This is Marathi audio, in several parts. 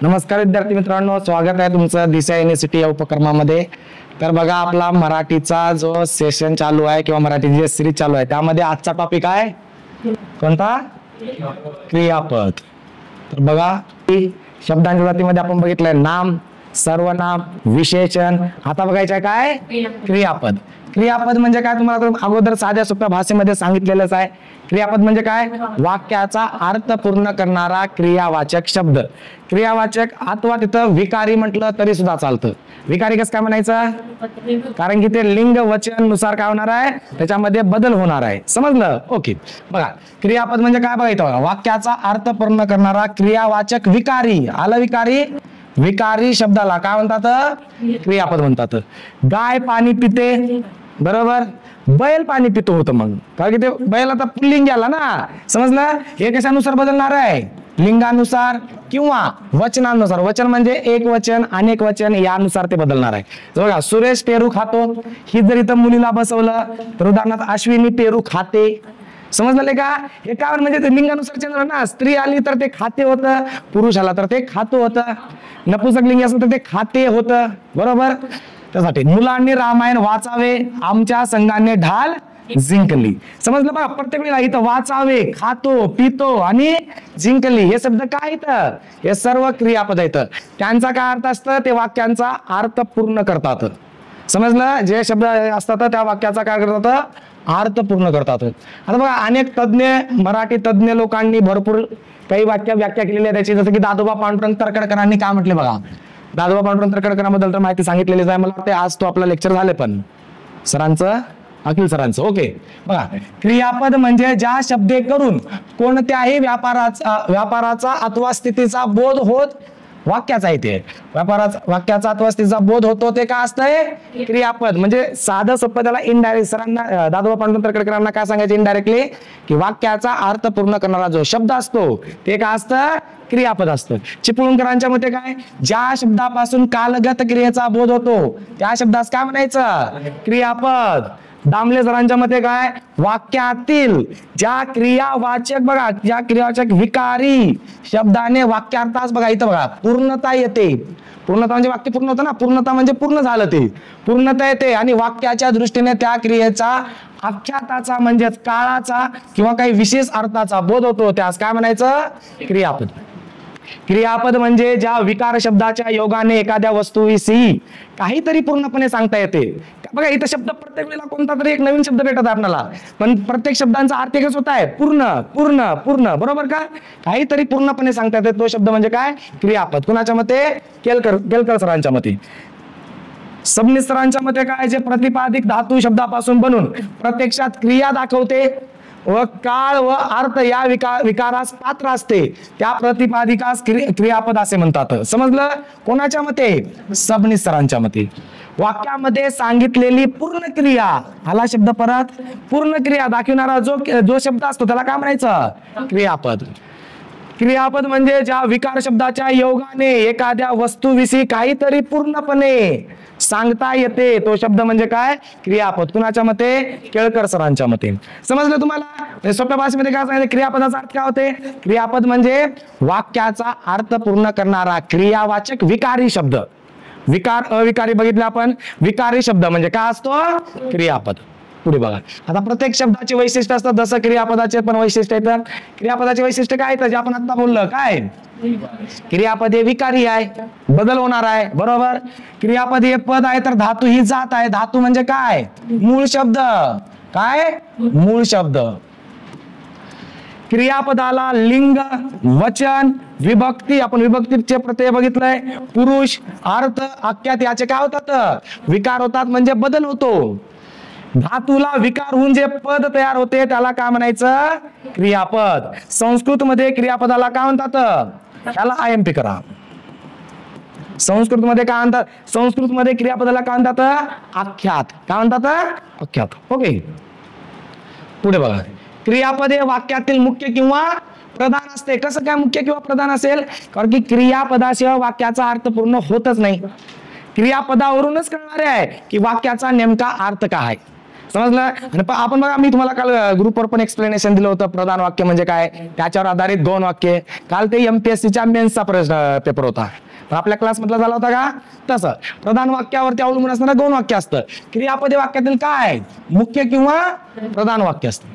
नमस्कार विद्यार्थी मित्रांनो, स्वागत आहे तुमचं दिशा युनिव्हर्सिटी या उपक्रमामध्ये. तर बघा, आपला मराठीचा जो सेशन चालू आहे किंवा मराठीची जे सिरीज चालू आहे त्यामध्ये आजचा टॉपिक आहे कोणता? क्रियापद. तर बघा, शब्दांच्या जातीमध्ये आपण बघितलंय नाम, सर्वनाम, विशेषण. आता बघायचं काय? क्रियापद. क्रियापद म्हणजे काय तुम्हाला अगोदर साध्या सोप्या भाषेमध्ये सांगितलेलंच आहे. क्रियापद म्हणजे काय? वाक्याचा अर्थ पूर्ण करणारा क्रियावाचक शब्द. क्रियावाचक अथवा तिथं विकारी म्हटलं तरी सुद्धा चालतं. विकारी कसं काय म्हणायचं? कारण की ते लिंग वचन नुसार काय होणार आहे, त्याच्यामध्ये बदल होणार आहे. समजलं? ओके. बघा, क्रियापद म्हणजे काय बघायचं? वाक्याचा अर्थ पूर्ण करणारा क्रियावाचक विकारी. आलं विकारी? विकारी शब्दाला काय म्हणतात? क्रियापद म्हणतात. गाय पाणी पिते, बरोबर. बैल पाणी पितो होतं मग, कारण की ते बैल आता पुल्लिंग आला ना. समजलं? हे कशानुसार बदलणार आहे? लिंगानुसार किंवा वचनानुसार. वचन म्हणजे एक वचन, अनेक वचन, यानुसार ते बदलणार आहे. बघा, सुरेश पेरू खातो, ही जर इथं मुलीला बसवलं तर उदाहरणार्थ अश्विनी पेरू खाते. समजलं का? हे काय म्हणजे ते लिंगानुसार चेंज होणार ना. स्त्री आली तर ते खाते होतं, पुरुष आला तर ते खातो होतं, नपुंसक लिंगी असेल तर ते खाते होतं, बरोबर. त्यासाठी मुलांनी रामायण वाचावे, आमच्या संघाने ढाल जिंकली. समजलं बघा, प्रत्येक वेळेला इथं वाचावे, खातो, पितो आणि जिंकली हे शब्द काय इथं? हे सर्व क्रियापद आहेत. त्यांचा काय अर्थ असतं? ते वाक्यांचा अर्थ पूर्ण करतात. समजलं? जे शब्द असतात त्या वाक्याचा काय करतात? अर्थ पूर्ण करतात. आता बघा, अनेक तज्ञ, मराठी तज्ञ लोकांनी भरपूर काही व्याख्या केलेली आहे त्याची. जसं की दादोबा पांडुरंग तरखडकरांनी काय म्हटले बघा. दादोबा पांडुरंग तरखडकरांबद्दल तर माहिती सांगितलेलीच आहे. मला वाटते आज तो आपला लेक्चर झाले पण सरांचं, अखिल सरांचं. ओके. बघा, क्रियापद म्हणजे ज्या शब्दे करून कोणत्याही व्यापाराचा अथवा स्थितीचा बोध होत वाक्याचा येते. वाक्याचा अथवा स्थितीचा बोध होतो ते काय असतंय? क्रियापद. म्हणजे साधं सोपं त्याला इनडायरेक्ट, सरांना दादोबा पांडुरंग तरखडकरांना काय सांगायचे इनडायरेक्टली, की वाक्याचा अर्थ पूर्ण करणारा जो शब्द असतो ते काय असतं? क्रियापद असतं. चिपळूणकरांच्या मते काय? ज्या शब्दापासून कालगत क्रियेचा बोध होतो त्या शब्दास काय म्हणायचं? क्रियापद. दामले सरांच्या मते काय? वाक्यातील ज्या क्रियावाचक, बघा, ज्या क्रियावाचक विकारी शब्दाने वाक्यार्थास, बघा इथं बघा, पूर्णता येते. पूर्णता म्हणजे वाक्य पूर्ण होतं ना. पूर्णता म्हणजे पूर्ण झालं, ते पूर्णता येते आणि वाक्याच्या दृष्टीने त्या क्रियेचा आख्याताचा म्हणजेच काळाचा किंवा काही विशेष अर्थाचा बोध होतो त्यास काय म्हणायचं? क्रियापद. क्रियापद म्हणजे ज्या विकार शब्दाच्या योगाने एखाद्या वस्तूविषयी काहीतरी पूर्णपणे सांगता येते. बघा, इथं शब्द प्रत्येक वेळेला कोणता तरी एक नवीन शब्द भेटत आहे आपल्याला, पण प्रत्येक शब्दांचा अर्थ एकच होत आहे, पूर्ण पूर्ण पूर्ण, बरोबर का? काहीतरी पूर्णपणे सांगता येते तो शब्द म्हणजे काय? क्रियापद. कुणाच्या मते? केलकर सरांच्या मते. सबनीस सरांच्या मते काय? जे प्रतिपादिक धातू शब्दापासून बनून प्रत्यक्षात क्रिया दाखवते व काळ व अर्थ या विकारास पात्र असते त्या प्रतिपादिकास क्रियापद असे म्हणतात. समजलं? कोणाच्या मते? सबनीस सरांच्या मते. वाक्यामध्ये सांगितलेली पूर्ण क्रिया, आला शब्द परत, पूर्ण क्रिया दाखवणारा जो शब्द असतो त्याला काय म्हणायचं? क्रियापद. क्रियापद म्हणजे ज्या विकार शब्दाच्या योगाने एखाद्या वस्तूविषयी काहीतरी पूर्णपणे सांगता येते तो शब्द म्हणजे काय? क्रियापद. कुणाच्या मते? केळकर सरांच्या मते. समजलं तुम्हाला? सोप्या भाषेमध्ये काय सांगितलं? क्रियापदाचा अर्थ काय होते? क्रियापद म्हणजे वाक्याचा अर्थ पूर्ण करणारा क्रियावाचक विकारी शब्द. विकार अविकारी बघितलं आपण. विकारी शब्द म्हणजे काय असतो? क्रियापद. पुढे बघा, आता प्रत्येक शब्दाचे वैशिष्ट्य असतात, जसं क्रियापदाचे पण वैशिष्ट्य येतात. क्रियापदाचे वैशिष्ट्य काय येतं? जे आपण आता बोललं काय? क्रियापद हे विकारी आहे, बदल होणार आहे, बरोबर. क्रियापद हे पद आहे तर धातू ही जात आहे. धातू म्हणजे काय? मूळ शब्द. काय? मूळ शब्द. क्रियापदाला लिंग, वचन, विभक्ती, आपण विभक्तीचे प्रत्यय बघितलंय, पुरुष, अर्थ, आख्यात याचे काय होतात? विकार होतात म्हणजे बदल होतो. धातूला विकार होऊन जे पद तयार होते त्याला काय म्हणायचं? क्रियापद. संस्कृत मध्ये क्रियापदाला काय म्हणतात? त्याला IMP करा. संस्कृत मध्ये काय म्हणतात? संस्कृत मध्ये क्रियापदाला काय म्हणतात? आख्यात. काय म्हणतात? आख्यात. ओके. पुढे बघा, क्रियापद हे वाक्यातील मुख्य किंवा प्रधान असते. कसं काय मुख्य किंवा प्रधान असेल? कारण की क्रियापदाशिवाय वाक्याचा अर्थ पूर्ण होतच नाही. क्रियापदावरूनच कळणार आहे की वाक्याचा नेमका अर्थ काय आहे. समजलं. आणि आपण बघा, मी तुम्हाला काल ग्रुपवर पण एक्सप्लेनेशन दिलं होतं, प्रधान वाक्य म्हणजे काय, त्याच्यावर आधारित 2 वाक्य. काल ते MPSCच्या मेन्सचा पेपर होता, पण आपल्या क्लास मधला झाला होता का. तसं प्रधान वाक्यावरती अवलंबून असणारं 2 वाक्य असतं. क्रियापदे वाक्यातील काय, मुख्य किंवा प्रधान वाक्य असतं.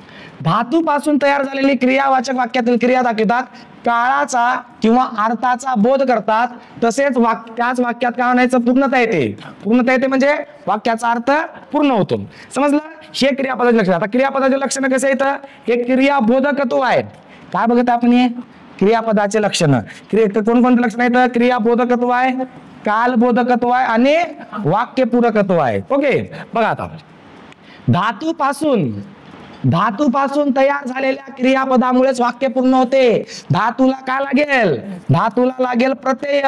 धातूपासून तयार झालेली क्रियावाचक वाक्यातील क्रिया दाखवतात, काळाचा किंवा अर्थाचा बोध करतात. तसेच त्याच वाक्यात काय म्हणायचं, पूर्णता येते. पूर्णता येते म्हणजे वाक्याचा अर्थ पूर्ण होतो. समजलं. हे क्रियापदाचे लक्षण. आता क्रियापदाचे लक्षण कसे येतं, हे क्रियाबोधकत्व आहे. काय बघत आपण, हे क्रियापदाचे लक्षण. कोणकोणते लक्षण आहेत, क्रियाबोधकत्व आहे, कालबोधकत्व आहे आणि वाक्यपूरकत्व आहे. ओके, बघा आता, धातूपासून तयार झालेल्या क्रियापदामुळेच वाक्य पूर्ण होते. धातूला काय लागेल, धातूला लागेल प्रत्यय.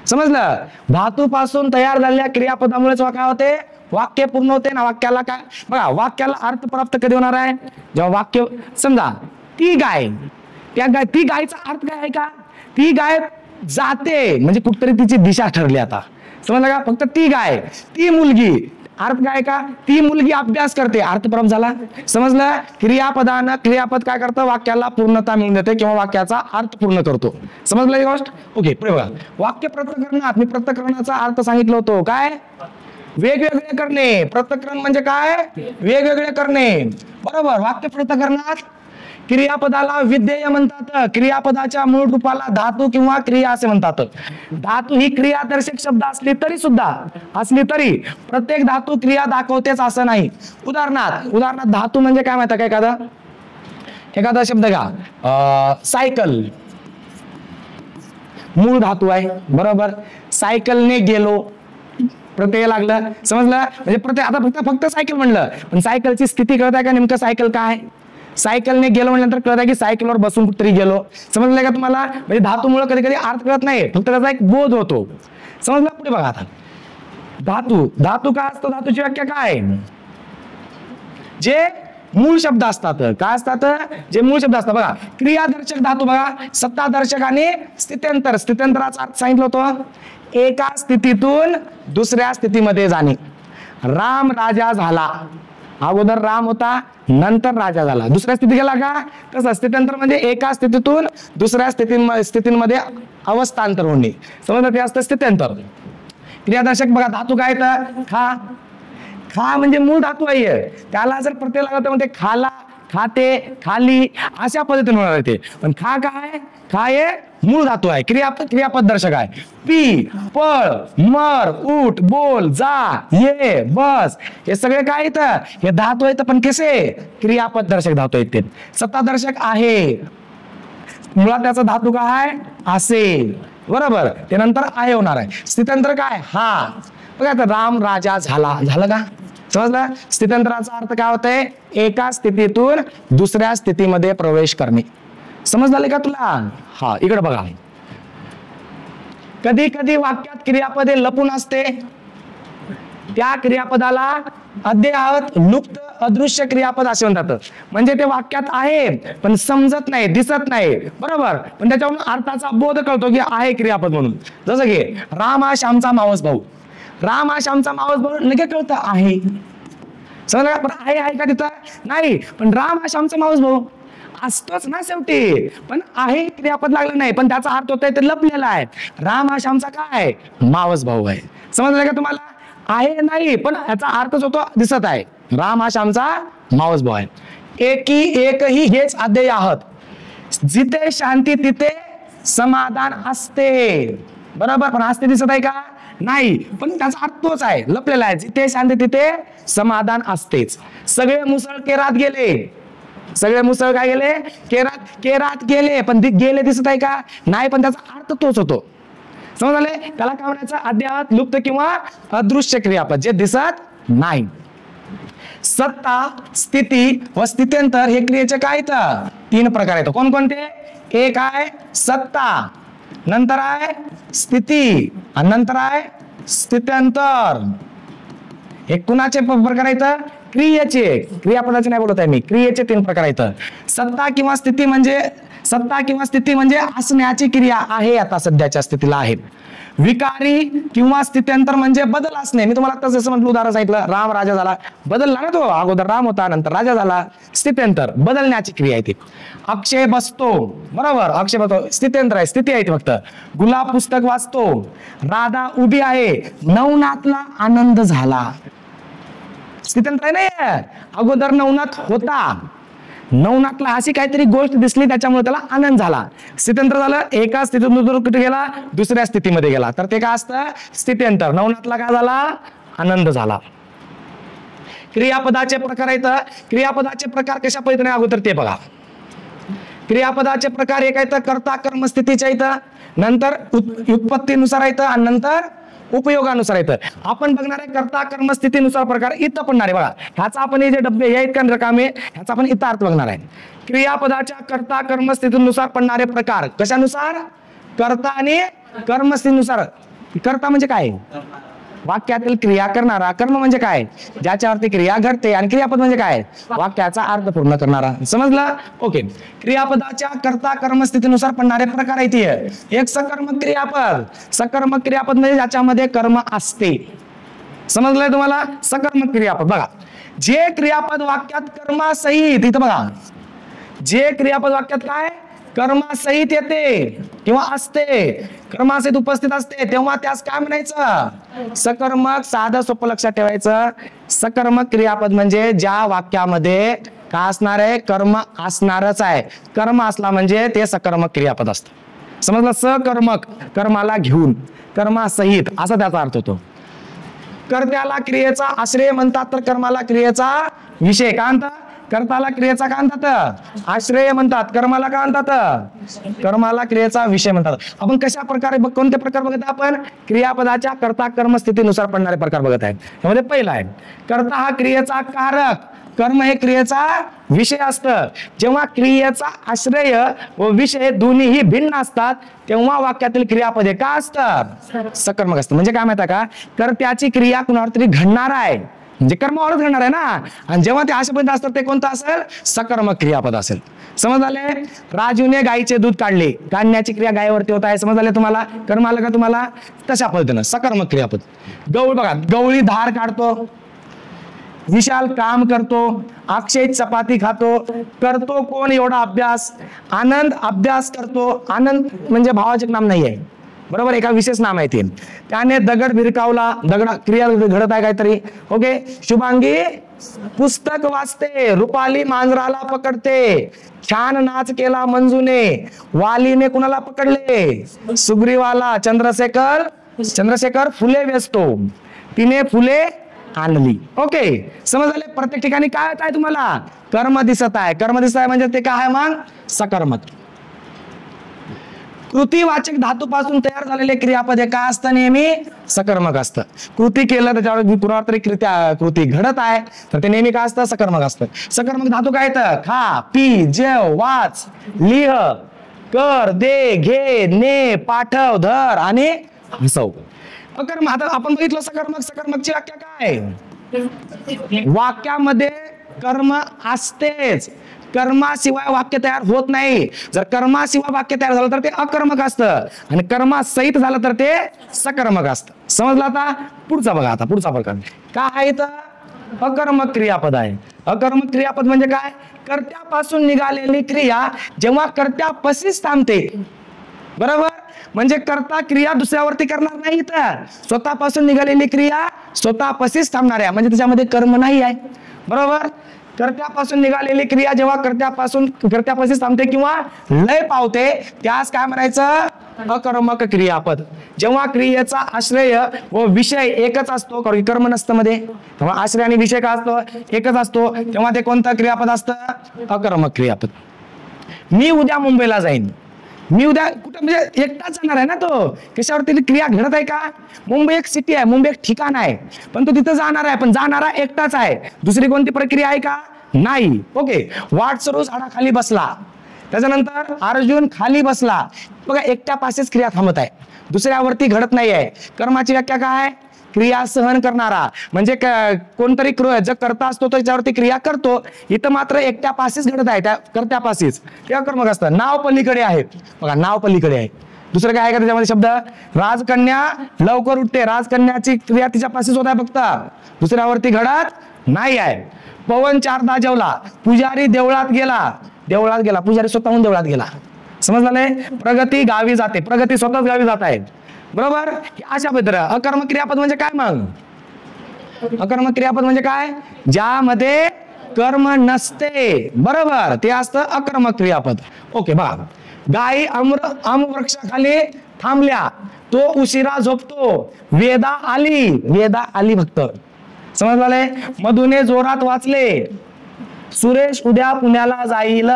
समजलं. धातूपासून तयार झालेल्या क्रियापदामुळेच काय होते, वाक्य पूर्ण होते ना. वाक्याला काय बघा, वाक्याला अर्थ प्राप्त कधी होणार आहे, जेव्हा वाक्य, समजा ती गाय, ती गायचा अर्थ काय आहे का, ती गाय जाते म्हणजे कुठतरी तिची दिशा ठरली. आता समजलं का, फक्त ती गाय, ती मुलगी, अर्थ काय का, ती मुलगी अभ्यास करते, अर्थ प्राप्त झाला. समजलं. क्रियापदानं, क्रियापद काय करतं, वाक्याला पूर्णता मिळून देते किंवा वाक्याचा अर्थ पूर्ण करतो. समजलं ही गोष्ट. ओके, पुढे बघा. वाक्य पृथक्करणात मी पृथक्करणाचा अर्थ सांगितलं होतो, काय, वेगवेगळे करणे. पृथक्करण म्हणजे काय, वेगवेगळे करणे. बरोबर. वाक्य पृथक्करणात क्रियापदाला विधेय म्हणतात. क्रियापदाच्या मूळ रूपाला धातू किंवा क्रिया असे म्हणतात. धातू ही क्रियादर्शक शब्द असली तरी प्रत्येक धातू क्रिया दाखवतेच असं नाही. उदाहरणार्थ धातू म्हणजे काय माहिती का, एखादा शब्द का, सायकल मूळ धातू आहे. बरोबर. सायकलने गेलो, प्रत्यय लागलं. समजलं. म्हणजे प्रत्यय, आता फक्त सायकल म्हणलं, पण सायकलची स्थिती कळत आहे का, नेमकं सायकल काय, सायकलने गेलो म्हटल्यानंतर कळत आहे की सायकलवर बसून कुठतरी गेलो. समजलं का तुम्हाला. म्हणजे धातूमुळे कधी कधी अर्थ कळत नाही, फक्त त्याचा एक बोध होतो. समजलं. पुढे बघा आता, धातू काय असतो, धातूची व्याख्या काय, जे मूळ शब्द असतात. काय असतात, जे मूळ शब्द असतात. बघा, क्रियादर्शक धातू बघा, सत्तादर्शक आणि स्थित्यंतर. स्थित्यंतराचा अर्थ सांगितलं होतं, एका स्थितीतून दुसऱ्या स्थितीमध्ये जाणे. राम राजा झाला, अगोदर राम होता, नंतर राजा झाला, दुसऱ्या स्थिती गेला का. तसं स्थित्यंतर म्हणजे एका स्थितीतून दुसऱ्या स्थितीमध्ये अवस्थांतर होणे. समजलं, ते असतं स्थित्यंतर. क्रियादर्शक बघा, धातू काय तर खा म्हणजे मूळ धातू आहे, त्याला जर प्रत्यय लागला तर म्हणते खाला, खाते, खाली, अशा पद्धतीने होणार ते. पण खाय मूळ धातू आहे, क्रियापद दर्शक आहे. पी, पळ, मर, उठ, बोल, जा, ये, बस, हे सगळे काय येतं, हे धातू आहेत, पण कसे क्रियापद दर्शक धातू आहेत. ते सत्तादर्शक आहे, मुळात त्याचा धातू काय असेल. बरोबर. ते नंतर आहे होणार आहे. स्थित्यंतर काय, हा बघा, आता राम राजा झालं का. समजलं. स्थित्यंतराचा अर्थ काय होतंय, एका स्थितीतून दुसऱ्या स्थितीमध्ये प्रवेश करणे. समजलं का तुला. हा, इकडे बघा, कधी कधी वाक्यात क्रियापदे लपून असते, त्या क्रियापदाला अद्ययावत, लुप्त, अदृश्य क्रियापद असे म्हणतात. म्हणजे ते वाक्यात आहे पण समजत नाही, दिसत नाही. बरोबर. पण त्याच्यावरून अर्थाचा बोध कळतो की आहे क्रियापद म्हणून. जसं की राम हा श्यामचा मावस भाऊ, राम हा श्यामचा मावस भाऊ लगेच कळतं आहे. समजा, पण आहे का तिथं नाही, पण राम हा श्यामचा मावस भाऊ असतोच ना शेवटी, पण आहे क्रियापद लागलं नाही, पण त्याचा अर्थ होतोय ते लपलेला आहे. राम हा श्यामचा काय मावस भाऊ आहे. समजलं का तुम्हाला. आहे नाही, पण याचा अर्थच होतो दिसत आहे. राम हा श्यामचा मावस भाऊ आहे. एकही हेच अध्यय आहात. जिथे शांती तिथे समाधान असते. बरोबर. पण असते दिसत आहे का नाही, पण त्याचा अर्थ तोच आहे, लपलेला आहे. जिथे शांती तिथे समाधान असतेच. सगळे मुसळ केरात गेले, सगळे मुसळ काय गेले, केरात गेले, पण गेले दिसत आहे का नाही, पण त्याचा अर्थ तोच होतो. समजले. त्याला काय म्हणायचं, अद्ययावत, लुप्त किंवा अदृश्य क्रियापद, जे दिसत नाही. सत्ता, स्थिती व स्थित्यंतर हे क्रियेचे काय तर 3 प्रकार आहेत. कोणकोणते. एक आहे सत्ता, नंतर आहे स्थिती आणि नंतर आहे स्थित्यंतर. हे कुणाचे प्रकार आहेत, क्रियेचे. क्रियापदाचे नाही बोलत आहे मी, क्रियेचे 3 प्रकार आहेत. सत्ता किंवा स्थिती म्हणजे सत्ता किंवा स्थिती म्हणजे असण्याची क्रिया आहे, आता सध्याच्या स्थितीला आहे. विकारी किंवा स्थित्यंतर म्हणजे बदल असणे. मी तुम्हाला जसं म्हटलं, उदाहरण सांगितलं, राम राजा झाला, बदलला ना तो, अगोदर राम होता नंतर राजा झाला, स्थित्यंतर बदलण्याची क्रिया आहे ती. अक्षय बसतो, बरोबर, अक्षय बसतो स्थित्यंतर आहे, स्थिती आहे ती फक्त. गुलाब पुस्तक वाचतो, राधा उभी आहे, नवनाथला आनंद झाला, स्थित्यंतर नाही, अगोदर नवनाथ होता, नवनाथला अशी काहीतरी गोष्ट दिसली त्याच्यामुळे त्याला आनंद झाला, स्थित्यंतर झालं. एका स्थितीतून कुठे गेला, दुसऱ्या स्थितीमध्ये गेला, तर ते काय असतं, स्थित्यंतर. नवनाथला काय झाला, आनंद झाला. क्रियापदाचे प्रकार आहेत. क्रियापदाचे प्रकार कशा पद्धतीने अगोदर ते बघा. क्रियापदाचे प्रकार एक आहेत कर्ता कर्म स्थितीच्या इथं, नंतर उत्पत्तीनुसार आहेत आणि नंतर उपयोगानुसार येतं. आपण बघणार आहे कर्ता कर्म स्थितीनुसार प्रकार इथं पडणार आहे बघा. ह्याचा आपण हे जे डब्बे हे आहेत का रकामे, ह्याचा आपण इथं अर्थ बघणार आहे. क्रियापदाच्या कर्ता कर्म स्थितीनुसार पडणारे प्रकार कशानुसार, कर्ता आणि कर्मस्थितीनुसार. कर्ता म्हणजे काय, वाक्यातील क्रिया करणारा. कर्म म्हणजे काय, ज्याच्यावरती क्रिया घडते. आणि क्रियापद म्हणजे काय, वाक्याचा अर्थ पूर्ण करणारा. समजलं, ओके. क्रियापदाच्या कर्ता कर्म स्थितीनुसार पडणारे प्रकार आहेत. एक सकर्मक क्रियापद. सकर्मक क्रियापद म्हणजे ज्याच्यामध्ये कर्म असते. समजलंय तुम्हाला, सकर्मक क्रियापद. बघा, जे क्रियापद वाक्यात कर्मासहित, इथं बघा, जे क्रियापद वाक्यात काय कर्मासहित येते किंवा असते, कर्मासहित उपस्थित असते, तेव्हा त्यास काय म्हणायचं, सकर्मक. साधं सोपं लक्षात ठेवायचं, सकर्मक क्रियापद म्हणजे ज्या वाक्यामध्ये काय असणार आहे, कर्म असणारच आहे. कर्म असला म्हणजे ते सकर्मक क्रियापद असतं. समजलं, सकर्मक कर्माला घेऊन, कर्मासहित असा त्याचा अर्थ होतो. कर्त्याला क्रियेचा आश्रय म्हणतात, तर कर्माला क्रियेचा विषय काय म्हणतात, कर्ताला क्रियेचा काय म्हणतात, आश्रय म्हणतात. कर्माला काय म्हणतात, कर्माला क्रियेचा विषय म्हणतात. आपण कशा प्रकारे कोणते प्रकार बघत आपण, क्रियापदाच्या कर्ता कर्म स्थितीनुसार पडणारे प्रकार बघत आहे. त्यामध्ये पहिला आहे कर्ता हा क्रियेचा कारक, कर्म हे क्रियेचा विषय असतं. जेव्हा क्रियेचा आश्रय व विषय दोन्हीही भिन्न असतात, तेव्हा वाक्यातील क्रियापदे काय असतात, सकर्मक असतं. म्हणजे काय माहिती का, कर्त्याची क्रिया कुणावर तरी घडणार आहे म्हणजे कर्मावरच घडणार आहे ना, आणि जेव्हा ते अशा पद्धतीने असतात ते कोणतं असेल, सकर्मक क्रियापद असेल. समज आले, राजूने गायीचे दूध काढले, काढण्याची क्रिया गायीवरती होत आहे. समज आले तुम्हाला, कर्म आलं का तुम्हाला, तशा पद्धतीनं सकर्मक क्रियापद. गवळ बघा, गवळी धार काढतो, विशाल काम करतो, अक्षय चपाती खातो, करतो कोण एवढा अभ्यास, आनंद अभ्यास करतो. आनंद म्हणजे भावाचे नाम नाही आहे, बरोबर, एका विशेष नाम आहे ते. त्याने दगड भिरकावला, दगड क्रिया घडत आहे काहीतरी. ओके, शुभांगी पुस्तक वाचते, रुपाली मांजराला पकडते, छान नाच केला मंजूने, वालीने कुणाला पकडले, सुग्रीवाला. चंद्रशेखर फुले वेचतो, तिने फुले आणली. ओके, समज आले. प्रत्येक ठिकाणी काय आहे तुम्हाला, कर्म दिसत आहे. कर्म दिसत आहे म्हणजे ते काय आहे मग, सकर्मक. कृतीवाचक धातूपासून तयार झालेले क्रियापद हे काय असतं, नेहमी सकर्मक असतं. कृती केलं त्याच्यावर कुणावर तरी कृती घडत आहे तर ते नेहमी काय असतं, सकर्मक असतं. सकर्मक धातू काय येतं, खा, पी, जेव, वाच, लिह, कर, दे, घे, ने, पाठव, धर आणि हसव. अकर्म. आता आपण बघितलं सकर्मक. सकर्मकची व्याख्या काय, वाक्यामध्ये कर्म असतेच, कर्माशिवाय वाक्य तयार होत नाही. जर कर्माशिवाय वाक्य तयार झालं तर ते अकर्मक असतं, आणि कर्मासहित झालं तर ते सकर्मक असतं. समजलं. आता पुढचा बघा, आता पुढचा प्रकार काय आहे, तर अकर्मक क्रियापद आहे. अकर्मक क्रियापद म्हणजे काय, कर्त्यापासून निघालेली क्रिया जेव्हा कर्त्यापाशीच थांबते, बरोबर. म्हणजे कर्ता क्रिया दुसऱ्यावरती करणार नाही, तर स्वतःपासून निघालेली क्रिया स्वतःपाशीच थांबणार आहे, म्हणजे त्याच्यामध्ये कर्म नाही आहे, बरोबर. कर्त्यापासून निघालेली क्रिया जेव्हा कर्त्यापाशीच थांबते किंवा लय पावते, त्यास काय म्हणायचं, अकर्मक क्रियापद. जेव्हा क्रियेचा आश्रय व विषय एकच असतो, कर्म नसतं मध्ये, तेव्हा आश्रय आणि विषय काय असतो, एकच असतो, तेव्हा ते कोणतं क्रियापद असतं, अकर्मक क्रियापद. मी उद्या मुंबईला जाईन, मी उद्या कुठं म्हणजे एकटाच जाणार आहे ना, तो कशावरती क्रिया घडत आहे का, मुंबई एक सिटी आहे, मुंबई एक ठिकाण आहे, पण तो तिथं जाणार आहे, पण जाणारा एकटाच आहे, दुसरी कोणती प्रक्रिया आहे का, नाही. ओके, वाटसरू झाडाखाली बसला, त्याच्यानंतर अर्जुन खाली बसला. बघा, एकट्या पासेच क्रिया थांबत आहे, दुसऱ्यावरती घडत नाही आहे. कर्माची व्याख्या काय, क्रिया सहन करणारा, म्हणजे कोणतरी जर करता असतो तर त्याच्यावरती क्रिया करतो. इथं मात्र एकट्या पाशीच घडत आहे, त्या कर्त्या पाशीच ते अकर्मक असतं. नाव पलीकडे आहे, बघा नाव पलीकडे आहे. दुसरं काय आहे का त्याच्यामध्ये शब्द? राजकन्या लवकर उठते, राजकन्याची क्रिया तिच्या पाशीच होत आहे फक्त, दुसऱ्यावरती घडत नाही आहे. पवन चारदा जेवला, पुजारी देवळात गेला, पुजारी स्वतःहून देवळात गेला. समजलं? प्रगती गावी जाते, प्रगती स्वतःच गावी जात आहे. बरोबर? अशा पद्धतीने अकर्मक क्रियापद म्हणजे काय? मग अकर्मक क्रियापद म्हणजे काय? ज्यामध्ये कर्म नसते, बरोबर, ते असतं अकर्मक क्रियापद. ओके, बघा. गायी आमवृक्षाखाली थांबल्या, तो उशिरा झोपतो, वेदा आली फक्त. समजले? मधुने जोरात वाचले, सुरेश उद्या पुण्याला जाईल,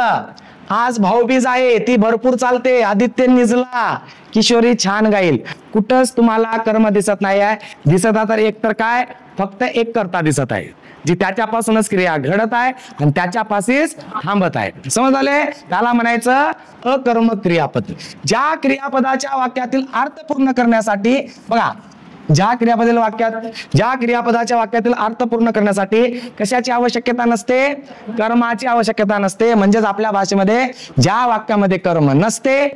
आज भाऊबीज आहे, ती भरपूर चालते, आदित्य निजला, किशोरी छान गाईल. कुठंच तुम्हाला कर्म दिसत नाही आहे. दिसत आहे तर एक तर काय, फक्त एक कर्ता दिसत आहे, जी त्याच्यापासूनच क्रिया घडत आहे आणि त्याच्यापाशीच थांबत आहे. समज आले? त्याला म्हणायचं अकर्मक क्रियापद. ज्या क्रियापदाच्या वाक्यातील अर्थ पूर्ण करण्यासाठी, बघा, ज्या क्रियापदाच्या वाक्यातील अर्थ पूर्ण करण्यासाठी कशाची आवश्यकता नसते? कर्माची आवश्यकता नसते. म्हणजेच आपल्या भाषेमध्ये ज्या वाक्यामध्ये कर्म नसते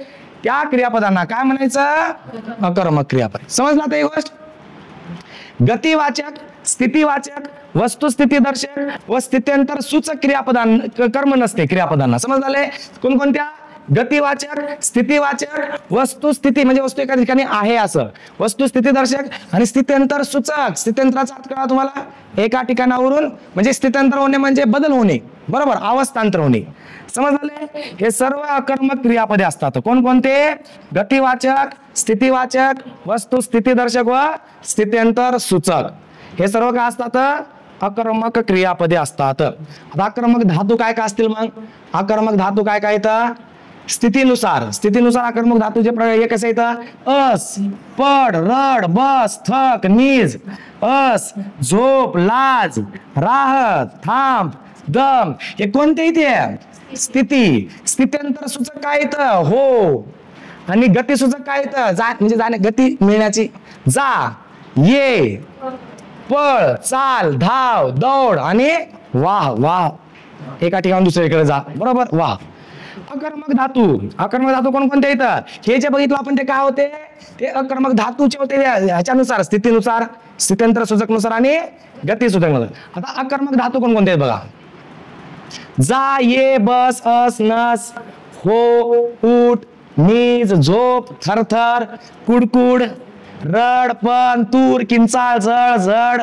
त्या क्रियापदांना काय म्हणायचं? अकर्मक क्रियापद. समजला आता ही गोष्ट? गतिवाचक, स्थितीवाचक, वस्तुस्थितीदर्शक व स्थित्यंतर सूचक क्रियापदांना कर्म नसते क्रियापदांना. समजले? कोणकोणत्या? गतिवाचक, स्थितीवाचक, वस्तुस्थिती म्हणजे वस्तू एका ठिकाणी आहे असं, वस्तुस्थितीदर्शक आणि स्थित्यंतर सूचक. स्थित्यंतराचा अर्थ कळा तुम्हाला? एका ठिकाणावरून म्हणजे स्थित्यंतर होणे म्हणजे बदल होणे, बरोबर, अवस्थांतर होणे. समजले? हे सर्व अकर्मक क्रियापदे असतात. कोणकोणते? गतिवाचक, स्थितीवाचक, वस्तुस्थितीदर्शक व स्थित्यंतर सूचक. हे सर्व काय असतात? अकर्मक क्रियापदे असतात. आता अकर्मक धातू काय काय असतील? मग अकर्मक धातू काय काय येतं? स्थितीनुसार अकर्मक धातूचे प्रकार कसे येतं? अस, पड, रड, बस, थक, नीज, अस, झोप, लाज, राहत, थांब, दम, हे कोणते इथे? स्थिती. स्थित्यंतर सूचक काय येतं? हो. आणि गती सूचक काय येतं? जा, म्हणजे जाणे, गती मिळण्याची, जा, ये, पळ, चाल, धाव, दौड आणि वाह, एका ठिकाणी दुसरीकडे जा, बरोबर, वाह. अकर्मक धातू कोणकोणते येतं? हे जे बघितलं आपण ते काय होते? ते अकर्मक धातूचे होते, ह्याच्यानुसार, स्थितीनुसार, स्थित्यंतर सूचकनुसार आणि गती सूचकनुसार. आता अकर्मक धातू कोणकोणते आहेत बघा? जा, ये, बस, अस, नस, हो, उठ, नीज, झोप, थरथर, कुडकुड, रड, पण, तूर, किंचाळ, जळ, जड,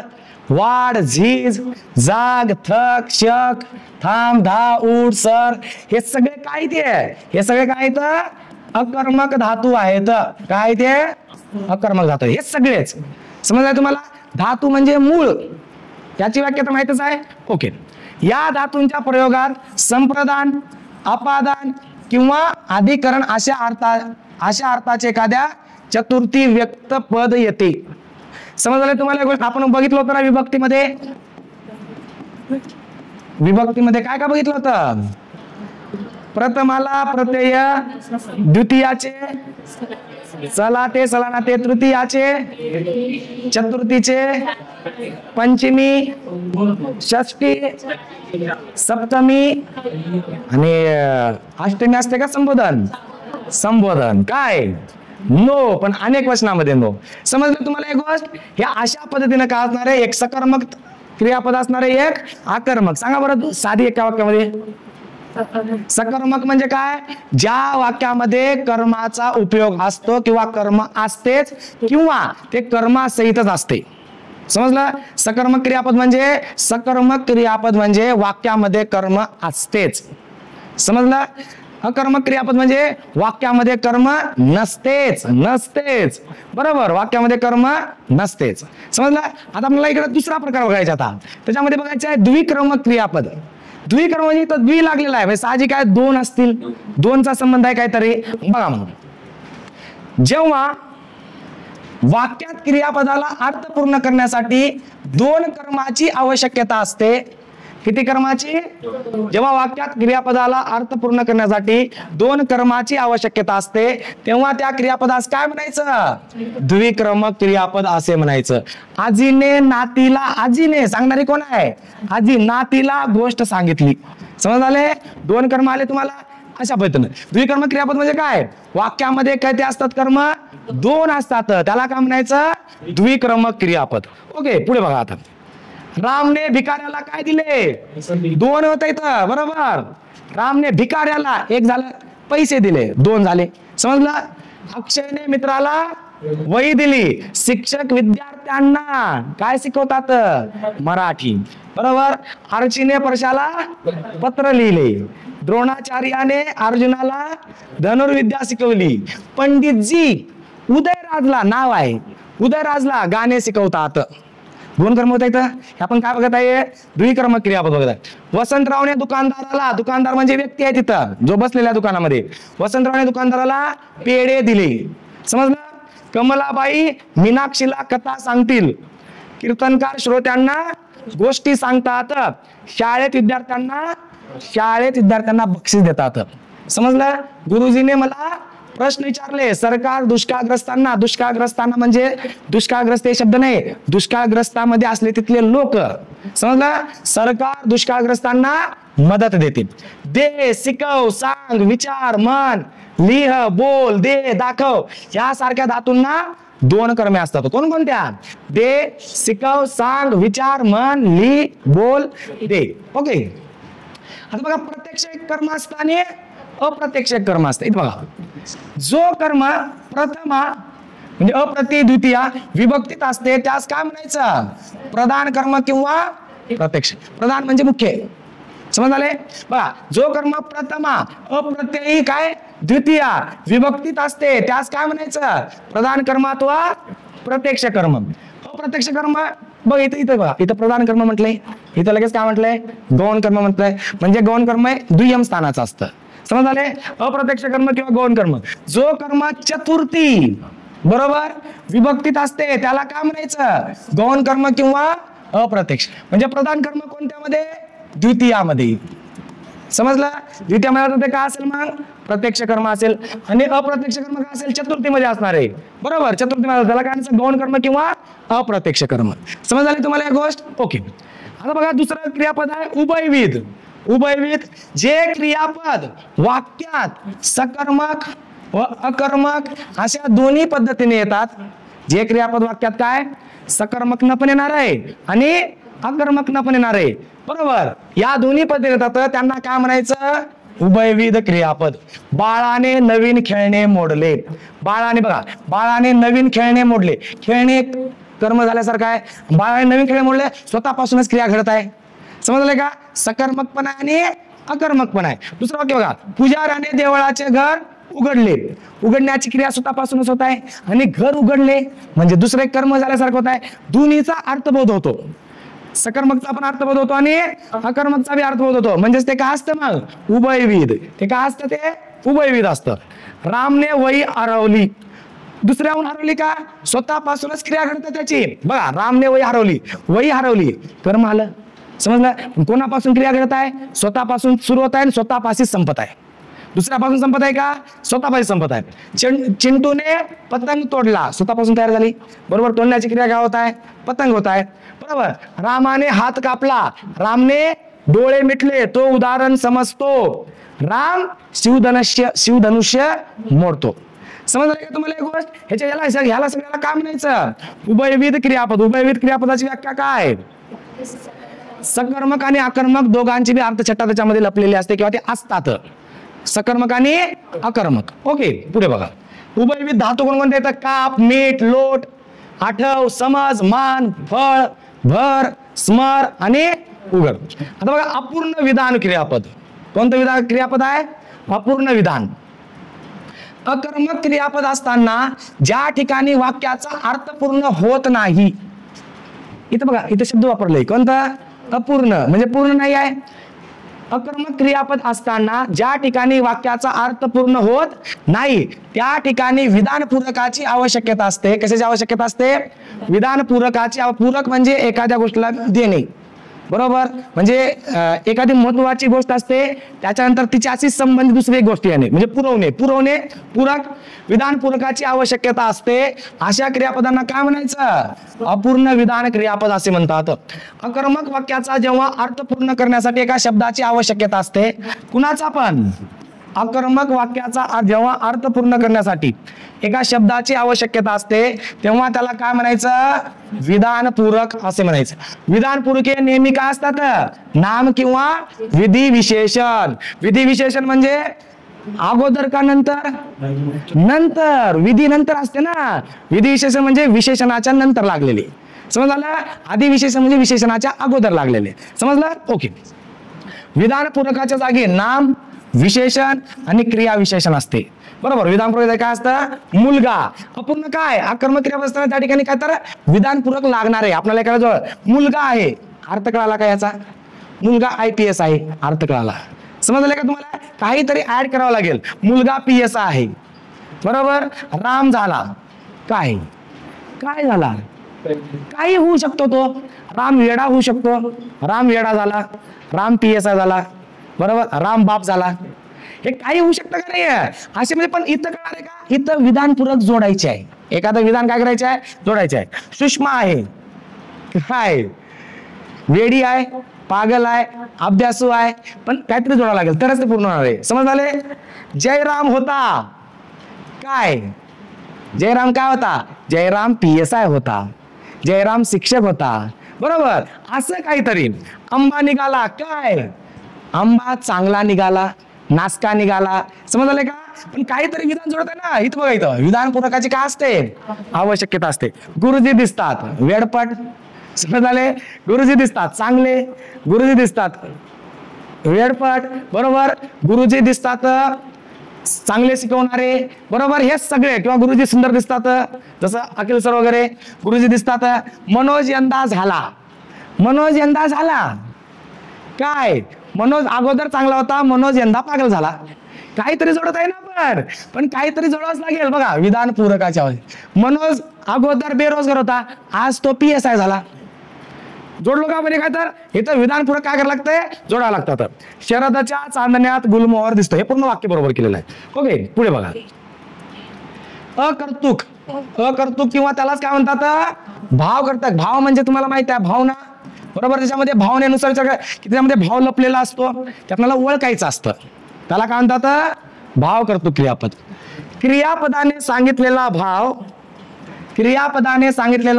वाढ, झीज, जाग, थक, शक, थांब, धा, उठ, सर, हे सगळे काय ते? हे सगळे काय आहेत? अकर्मक धातू आहेत. काय ते? अकर्मक धातू. हे सगळेच समजलं तुम्हाला? धातू म्हणजे मूळ, याची व्याख्या तर माहितच आहे. ओके. या धातूंच्या प्रयोगात संप्रदान, अपादान किंवा अधिकरण अशा अर्थाचे एखाद्या चतुर्थी व्यक्त पद येते. समजलं तुम्हाला? आपण बघितलं होतं ना विभक्तीमध्ये काय काय बघितलं होतं? प्रथमाला प्रत्यय, द्वितीयाचे चलाते, सलानाते, तृतीयाचे, चतुर्थीचे, पंचमी, षष्टी, सप्तमी आणि अष्टमी असते का संबोधन काय? नो, पण अनेक वचनामध्ये नो. समजलं तुम्हाला एक गोष्ट? हे अशा पद्धतीने काय असणार आहे? एक सकर्मक क्रियापद असणार आहे, एक आकर्मक. सांगा बरं साधी एका वाक्यामध्ये. सकर्मक म्हणजे काय? ज्या वाक्यामध्ये कर्माचा उपयोग असतो किंवा कर्म असतेच किंवा ते कर्मासहितच असते. समजलं? सकर्मक क्रियापद म्हणजे वाक्यामध्ये कर्म असतेच. समजलं? अकर्मक क्रियापद म्हणजे वाक्यामध्ये कर्म नसतेच, बरोबर, वाक्यामध्ये कर्म नसतेच. समजलं? आता आपल्याला इकडे दुसरा प्रकार बघायचा. आता त्याच्यामध्ये बघायचं आहे द्विक्रमक क्रियापद. द्विक्रम म्हणजे इथं द्वि लागलेला आहे, साहजिक आहे, दोन असतील, दोनचा संबंध आहे काहीतरी. बघा, म्हणून जेव्हा वाक्यात क्रियापदाला अर्थ पूर्ण करण्यासाठी दोन कर्माची आवश्यकता असते किती कर्माची? जेव्हा वाक्यात क्रियापदाला अर्थ पूर्ण करण्यासाठी 2 कर्माची आवश्यकता असते तेव्हा त्या क्रियापदास काय म्हणायचं? द्विक्रमक क्रियापद असे म्हणायचं. आजीने नातीला, आजीने सांगणारी कोण आहे? आजी. नातीला गोष्ट सांगितली. समज आले? 2 कर्म आले तुम्हाला अशा पद्धतीने. द्विकर्मक क्रियापद म्हणजे काय? वाक्यामध्ये काय ते असतात कर्म? 2 असतात, त्याला काय म्हणायचं? द्विक्रमक क्रियापद. ओके, पुढे बघा आता. रामने भिकाऱ्याला काय दिले? 2 होत इथं, बरोबर. रामने भिकाऱ्याला, 1 झालं, पैसे दिले, 2 झाले. समजलं? अक्षयने मित्राला वही दिली. शिक्षक विद्यार्थ्यांना काय शिकवतात? मराठी, बरोबर. अर्चीने परशाला पत्र लिहिले. द्रोणाचार्याने अर्जुनाला धनुर्विद्या शिकवली. पंडितजी उदयराजला, नाव आहे उदयराजला, गाणे शिकवतात. 2 कर्म होत इथं. आपण काय बघत आहे? द्विकर्मक क्रियापद बघत आहे. वसंतरावने दुकानदाराला, दुकानदार म्हणजे व्यक्ती आहे तिथं जो बसलेल्या दुकानामध्ये, वसंतरावने दुकानदाराला पेढे दिले. समजलं? कमलाबाई मीनाक्षीला कथा सांगतील. कीर्तनकार श्रोत्यांना गोष्टी सांगतात. शाळेत विद्यार्थ्यांना बक्षीस देतात. समजलं? गुरुजीने मला प्रश्न विचारले. सरकार दुष्काळग्रस्तांना, दुष्काळग्रस्तांना म्हणजे दुष्काळग्रस्त हे शब्द नाही, दुष्काळग्रस्तामध्ये असले तिथले लोक. समजलं? सरकार दुष्काळग्रस्तांना मदत देते. दे, शिकव, सांग, विचार, मन, लिह, बोल, दे, दाखव यासारख्या धातूंना 2 कर्मे असतात. कोणकोणत्या? दे, शिकव, सांग, विचार, मन, लिह, बोल, दे. ओके. आता बघा, प्रत्यक्ष एक कर्म असतं आणि अप्रत्यक्ष एक कर्म असतं. इथं बघा, जो कर्म प्रथमा म्हणजे अप्रति द्वितीया विभक्तीत असते त्यास काय म्हणायचं? प्रधान कर्म किंवा प्रत्यक्ष. प्रधान म्हणजे मुख्य. समज आले? बघा, जो कर्म प्रथमा अप्रत्ययी काय द्वितीया विभक्तीत असते त्यास काय म्हणायचं? प्रधान कर्म अथवा प्रत्यक्ष कर्म. अप्रत्यक्ष कर्म बघ इथं बघा, इथं प्रधान कर्म म्हटलंय, इथं लगेच काय म्हटलंय? गौण कर्म म्हटलंय. म्हणजे गौण कर्म दुय्यम स्थानाचं असतं. समज आले? अप्रत्यक्ष कर्म किंवा गौण कर्म. जो कर्म चतुर्थी बरोबर विभक्तीत असते त्याला काय म्हणायचं? गौण कर्म किंवा अप्रत्यक्ष. म्हणजे प्रधान कर्म कोणत्यामध्ये? द्वितीयामध्ये. समजलं? द्वितीयामध्ये काय असेल मग? प्रत्यक्ष कर्म असेल. आणि अप्रत्यक्ष कर्म काय असेल? चतुर्थीमध्ये असणार आहे, बरोबर. चतुर्थीमध्ये त्याला काय म्हणायचं? गौण कर्म किंवा अप्रत्यक्ष कर्म. समज आली तुम्हाला एक गोष्ट? ओके. आता बघा, दुसरं क्रियापद आहे उभयविध. उभयविध जे क्रियापद वाक्यात सकर्मक व अकर्मक अशा दोन्ही पद्धतीने येतात. जे क्रियापद वाक्यात काय सकर्मक न पण येणार आहे आणि अकर्मक न पण येणार आहे, बरोबर. या दोन्ही पद्धती येतात त्यांना काय म्हणायचं? उभयविध क्रियापद. बाळाने नवीन खेळणे मोडले. बाळाने बघा, बाळाने नवीन खेळणे मोडले. खेळणे कर्म झाल्यासारखं आहे. बाळाने नवीन खेळणे मोडले, स्वतःपासूनच क्रिया घडत आहे. समजले का? सकर्मक पण आहे आणि अकर्मक पण आहे. दुसरं वाक्य बघा, पुजाऱ्याने देवळाचे घर उघडले. उघडण्याची क्रिया स्वतःपासूनच होत आहे आणि घर उघडले म्हणजे दुसरे कर्म झाल्यासारखं होत आहे. दोन्हीचा अर्थबोध होतो. सकर्मकचा पण अर्थबोध होतो आणि अकर्मकचा बी अर्थबोध होतो. म्हणजेच ते काय असतं मग? उभयविध. ते काय असतं? ते उभयविध असतं. रामने वही हरवली. दुसऱ्याहून हरवली का? स्वतःपासूनच क्रिया घडते त्याची. बघा, रामने वही हरवली, वही हरवली, कर्म आलं. समजलं? कोणापासून क्रिया घडत आहे? स्वतःपासून सुरू होत आहे आणि स्वतःपाशीच संपत आहे. दुसऱ्यापासून संपत आहे का? स्वतःपाशी संपत आहे. चिंटूने पतंग तोडला, स्वतःपासून तयार झाली, बरोबर. तोडण्याची क्रिया काय होत आहे? पतंग होत आहे, बरोबर. रामाने हात कापला, रामने डोळे मिटले, तो उदाहरण समजतो. राम शिवधनुष्य मोडतो. समजलं का तुम्हाला एक गोष्ट? ह्याला सगळ्याला काय म्हणायचं? उभयविध क्रियापद. उभयविध क्रियापदाची व्याख्या काय? सकर्मक आणि अकर्मक दोघांची बी अर्थछट्टा त्याच्यामध्ये लपलेली असते किंवा ते असतात. सकर्मक आणि अकर्मक. ओके, पुढे बघा. उभयविध धातू कोणकोणते येतात? काप, मीठ, लोट, आठव, समज, मान, फळ, भर, स्मर आणि उघड. आता बघा, अपूर्ण विधान क्रियापद. कोणतं विधान क्रियापद आहे? अपूर्ण विधान. अकर्मक क्रियापद असताना ज्या ठिकाणी वाक्याचा अर्थ पूर्ण होत नाही. इथं बघा, इथं शब्द वापरलाय कोणता? अपूर्ण, म्हणजे पूर्ण नाही आहे. अकर्मक क्रियापद असताना ज्या ठिकाणी वाक्याचा अर्थ पूर्ण होत नाही त्या ठिकाणी विधान पूरकाची आवश्यकता असते. कशाची आवश्यकता असते? विधान पूरकाची. पूरक म्हणजे एखाद्या गोष्टीला देणे. बरोबर. म्हणजे एखादी महत्वाची गोष्ट असते त्याच्यानंतर तिच्याशी संबंधित दुसरी एक गोष्ट येणे म्हणजे पुरवणे पूरक विधान पूरकाची आवश्यकता असते. अशा क्रियापदांना काय म्हणायचं? अपूर्ण विधान क्रियापद असे म्हणतात. अकर्मक वाक्याचा जेव्हा अर्थ पूर्ण करण्यासाठी एका शब्दाची आवश्यकता असते, कुणाचा पण अकर्मक वाक्याचा जेव्हा अर्थ पूर्ण करण्यासाठी एका शब्दाची आवश्यकता असते तेव्हा त्याला काय म्हणायचं? विधानपूरक असे म्हणायचं. विधानपूरके नेहमी काय असतात? नाम किंवा विधी विशेषण. विधी विशेषण म्हणजे अगोदर का नंतर? नंतर. विधी नंतर असते ना. विधी विशेषण म्हणजे विशेषणाच्या नंतर लागलेले. समजलं? आधी विशेषण म्हणजे विशेषणाच्या अगोदर लागलेले. समजलं? ओके. विधानपूरकाच्या जागी नाम विशेषण आणि क्रिया विशेषण असते. बरोबर. विधानपूरक काय असतं? मुलगा. अपूर्ण काय? अकर्मक क्रियापद असताना त्या ठिकाणी काय तर विधानपूरक लागणार आहे. आपल्याला काय जवळ मुलगा आहे, अर्थ कळाला का याचा? मुलगा IPS आहे, अर्थ कळाला. समजलं का तुम्हाला? काहीतरी ऍड करावं लागेल. मुलगा PS आहे, बरोबर. राम झाला, काय झाला? काही होऊ शकतो तो. राम वेडा होऊ शकतो, राम वेडा झाला. राम PSI झाला, बरोबर. राम बाप झाला. हे काही होऊ शकतं का? नाही असे म्हणजे. पण इथं कळणार आहे का? इथं विधानपूरक जोडायचे आहे. एखादं विधान काय करायचे आहे? जोडायचे आहे. सुषमा आहे, काय वेडी आहे, पागल आहे, अभ्यासू आहे, पण काहीतरी जोडावं लागेल तरच ते पूर्ण होणार आहे. समज झाले? जयराम होता, काय? जयराम काय होता? जयराम PSI होता, जयराम शिक्षक होता, बरोबर. असं काहीतरी. आंबा निघाला, काय? आंबा चांगला निघाला, नासका निघाला. समजले का? पण काहीतरी विधान जोडत आहे ना. इथं बघा, इथं विधान पूरकाची काय असते? आवश्यकता असते. गुरुजी दिसतात, वेडपट. समजले? गुरुजी दिसतात चांगले, गुरुजी दिसतात वेडपट, बरोबर. गुरुजी दिसतात चांगले शिकवणारे, बरोबर. हे सगळे. किंवा गुरुजी सुंदर दिसतात, जसं अखिल सर वगैरे. गुरुजी दिसतात. मनोज यंदा झाला, मनोज यंदा झाला, काय? मनोज अगोदर चांगला होता, मनोज यंदा पागल झाला. काहीतरी जोडत आहे ना. पण काहीतरी जोडावंच लागेल. बघा, विधान पूरकाच्या. मनोज अगोदर बेरोजगार होता, आज तो PSI झाला. जोडलो का? म्हणजे काय तर इथं विधान पूरक काय करायला लागतंय? जोडावं लागतं. शरदच्या चांदण्यात गुलमोहर दिसतो. हे पूर्ण वाक्य बरोबर केलेलं आहे. ओके, पुढे बघा. अकर्तुक किंवा त्यालाच काय म्हणतात? भाव कर्तक. भाव म्हणजे तुम्हाला माहिती आहे भावना, बरोबर. त्याच्यामध्ये भावनेनुसार त्याच्यामध्ये भाव लपलेला असतो, ते आपल्याला ओळखायचं असतं. त्याला काय म्हणतात? भाव कर्तृक क्रियापद. क्रियापदाने सांगितलेला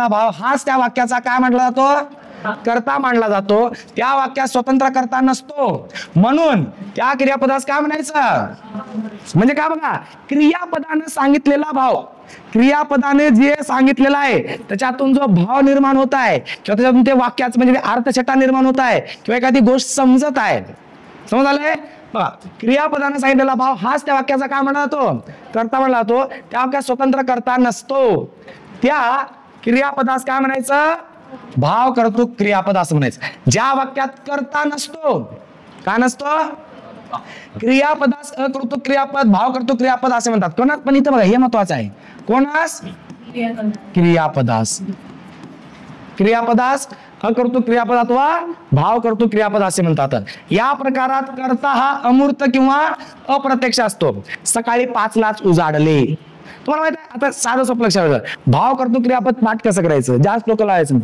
भाव हाच त्या वाक्याचा काय म्हटला जातो? कर्ता मानला जातो. त्या वाक्यात स्वतंत्र कर्ता नसतो, म्हणून त्या क्रियापदास काय म्हणायचं? म्हणजे काय बघा, क्रियापदाने सांगितलेला भाव, क्रियापदाने जे सांगितलेलं आहे त्याच्यातून जो भाव निर्माण होत आहे किंवा त्याच्यातून ते वाक्याचं म्हणजे अर्थछटा निर्माण होत आहे किंवा एखादी गोष्ट समजत आहे. समज आलंय? बघा, क्रियापदाने सांगितलेला भाव हाच त्या वाक्याचा काय म्हणला जातो? कर्ता म्हणला जातो. त्या वाक्यात स्वतंत्र कर्ता नसतो. त्या क्रियापदास काय म्हणायचं? भाव कर्तृक क्रियापद असं म्हणायचं. ज्या वाक्यात कर्ता नसतो, काय नसतो? क्रियापदास अकर्तृक क्रियापद, भाव कर्तृक क्रियापद असे म्हणतात. कोणास? पण इथं बघा, हे महत्वाचं आहे. कोणास? क्रियापदास अकर्तृक क्रियापद अथवा भाव कर्तृक क्रियापद असे म्हणतात. या प्रकारात कर्ता हा अमूर्त किंवा अप्रत्यक्ष असतो. सकाळी 5लाच उजाडले. तुम्हाला माहित आहे? आता साधं सोपं लक्षात. भाव कर्तृक क्रियापद पाठ कसं करायचं? जास्त लोक लावायचं.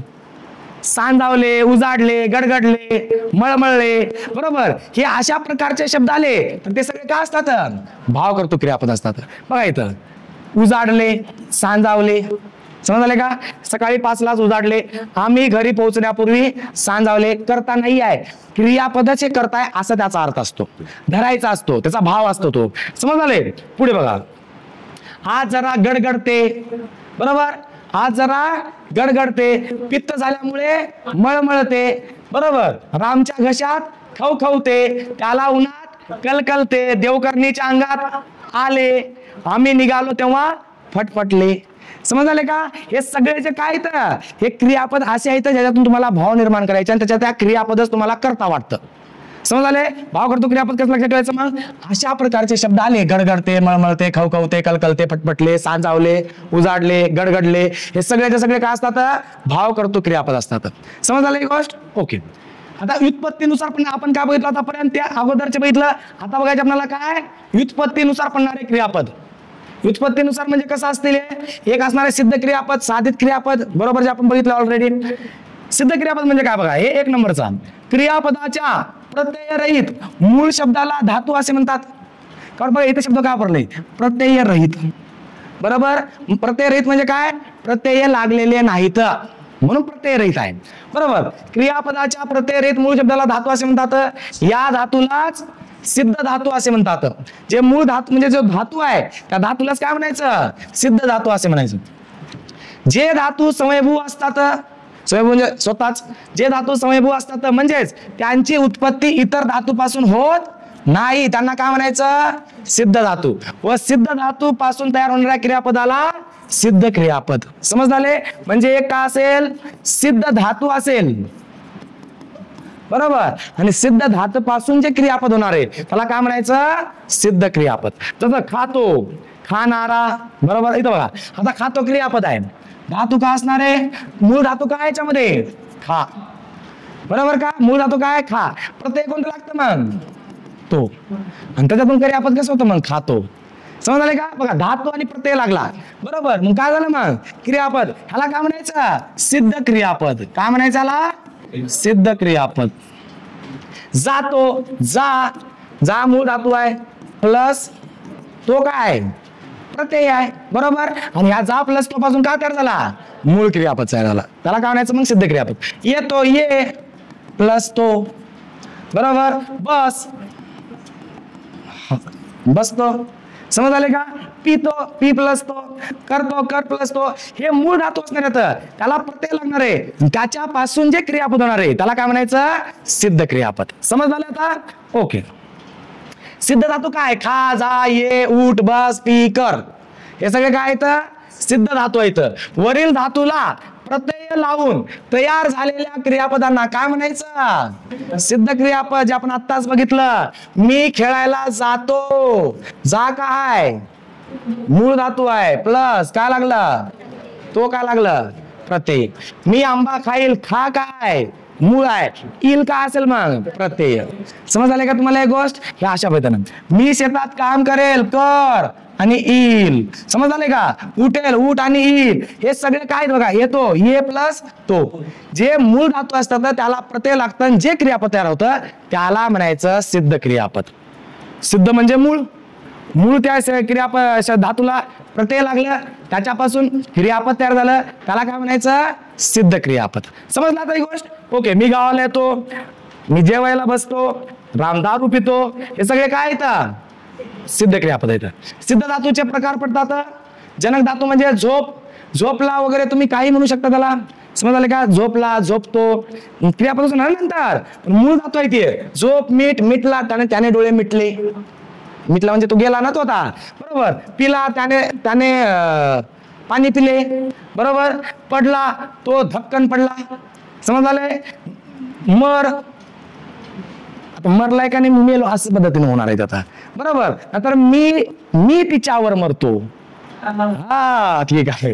सांजावले, उजाडले, गडगडले, मळमळले, बरोबर. हे अशा प्रकारचे शब्द आले तर ते सगळे काय असतात? भाव कर्तृक क्रियापद असतात. बघा इथं उजाडले, सांजावले. समजले का? सकाळी 5लाच उजाडले, आम्ही घरी पोहोचण्यापूर्वी सांजावले. करता नाही आहे, क्रियापदाचे करताय असा त्याचा अर्थ असतो, धरायचा असतो, त्याचा भाव असतो तो. समजले? पुढे बघा. आज जरा गडगडते, बरोबर. आज जरा गडगडते, पित्त झाल्यामुळे मळमळते, बरोबर. रामच्या घशात खवखवते, त्याला उन्हात कलकलते, देवकर्णीच्या अंगात आले, आम्ही निघालो तेव्हा फटफटले. समजले का? हे सगळे जे काय तर हे क्रियापद असे आहेत ज्याच्यातून तुम्हाला भाव निर्माण करायचे आणि त्याच्या त्या क्रियापदच तुम्हाला करता वाटतं. समजले? भाव कर्तृक क्रियापद कसं लक्षात ठेवायचं? मग अशा प्रकारचे शब्द आले, गडगडते, मळमळते, खवखवते, कलकलते, फटफटले, सांजावले, उजाडले, गडगडले, हे सगळ्याचे सगळे काय असतात? भाव कर्तृक क्रियापद असतात. समजले ही गोष्ट? ओके. आता व्युत्पत्तीनुसार पण आपण काय बघितलं आतापर्यंत, त्या अगोदरचे बघितलं. आता बघायचं आपल्याला काय, व्युत्पत्तीनुसार पडणारे क्रियापद. व्युत्पत्तीनुसार म्हणजे कसं असतील, एक असणारे सिद्ध क्रियापद, साधित क्रियापद, बरोबर, जे आपण बघितलं ऑलरेडी. सिद्ध क्रियापद म्हणजे काय बघा, हे 1 नंबरचा, क्रियापदाच्या प्रत्ययरहित मूळ शब्दाला धातू असे म्हणतात. कारण बघा इथे शब्द काय वापरले, प्रत्यय रहित. बरोबर, प्रत्ययरहित म्हणजे काय, प्रत्यय लागलेले नाहीत म्हणून प्रत्ययरहित आहे. बरोबर, क्रियापदाच्या प्रत्ययरहित मूळ शब्दाला धातू असे म्हणतात. या धातूलाच सिद्ध धातू असे म्हणतात. जे मूळ धातू म्हणजे जो धातू आहे त्या धातूलाच काय म्हणायचं, सिद्ध धातू असे म्हणायचं. जे धातू समयभू असतात, समयभू म्हणजे स्वतःच, जे धातू समयभू असतात म्हणजेच त्यांची उत्पत्ती इतर धातूपासून होत नाही, त्यांना काय म्हणायचं, सिद्ध धातू. व सिद्ध धातू पासून तयार होणाऱ्या क्रियापदाला सिद्ध क्रियापद. समजले, म्हणजे एक काय असेल, सिद्ध धातू असेल. बरोबर, आणि सिद्ध धातू पासून जे क्रियापद होणार आहे त्याला काय म्हणायचं, सिद्ध क्रियापद. जसं खातो, खाणारा. बरोबर, इथं बघा, आता खातो क्रियापद आहे, धातू काय असणार आहे, मूळ धातू काय याच्यामध्ये, खा. बरोबर का, मूळ धातू काय, खा. प्रत्यय कोणतं लागतं मग, तो, आणि त्याच्यातून क्रियापद कसं होतं मग, खातो. समजले का, बघा धातू आणि प्रत्यय लागला. बरोबर, मग काय झालं मग, क्रियापद. ह्याला काय म्हणायचं, सिद्ध क्रियापद. काय म्हणायचं ह्याला, सिद्ध क्रियापद. जातो, जा, जा मूळ धातू आहे प्लस तो काय, प्रत्यय आहे. बरोबर, आणि ह्या जा प्लस तो पासून काय तयार झाला, मूळ क्रियापद तयार झाला, त्याला काय म्हणायचं मग, सिद्ध क्रियापद. येतो, ये प्लस तो. बरोबर, बस, बसतो. समज आले का, पितो, पी प्लस तो, करतो, कर प्लस तो. हे मूळ धातू असणार आहे, त्याला प्रत्यय लागणार आहे, त्याच्यापासून जे क्रियापद होणार आहे त्याला काय म्हणायचं, सिद्ध क्रियापद. समज आले आता, ओके. सिद्ध धातू काय, खा, जा, ये, उठ, बस, पी, कर, हे सगळे काय आहेत, सिद्ध धातू आहेत. वरील धातूला प्रत्यय लावून तयार झालेल्या क्रियापदांना काय म्हणायचं, सिद्ध क्रियापद. जे आपण आत्ताच बघितलं, मी खेळायला जातो, जा काय, मूळ धातू आहे प्लस काय लागलं, तो काय लागलं, प्रत्यय. मी आंबा खाईल, खा काय, मूळ आहे, इल काय असेल मग, प्रत्यय. समज आले का तुम्हाला एक गोष्ट, ह्या अशा पद्धतीने. मी शेतात काम करेल, कर आणि येईल. समज आले का, उठेल, उठ आणि येईल, हे सगळे काय बघा, येतो, ये प्लस तो. जे मूळ धातू असतात त्याला प्रत्यय लागतं, जे क्रियापद तयार होतं त्याला म्हणायचं सिद्ध क्रियापद. सिद्ध म्हणजे मूळ, मूळ त्या क्रियापद धातूला प्रत्यय लागलं, त्याच्यापासून क्रियापद तयार झालं, त्याला काय म्हणायचं, सिद्ध क्रियापद. समजला आता ही गोष्ट, ओके. मी गावाला येतो, मी जेवायला बसतो, राम दारू पितो, हे सगळे काय येतं, सिद्ध क्रियापद आहेत. सिद्ध धातूचे प्रकार पडतात. जनक धातू म्हणजे झोप, झोपला वगैरे तुम्ही काही म्हणू शकता त्याला. समज आले का, झोपला, झोपतो, क्रियापद नंतर मूळ धातू आहे ते. झोप, मीठ, मिटला, त्याने डोळे मिटले, मिटला म्हणजे तो गेला ना तो आता. बरोबर, पिला, त्याने पाणी पिले. बरोबर, पडला, तो धक्कन पडला. समज आले, मर, आता मरलाय का नाही, मेलो, असं पद्धतीने होणार आहे आता. बरोबर, नंतर मी तिच्यावर मरतो. हा ठीक आहे,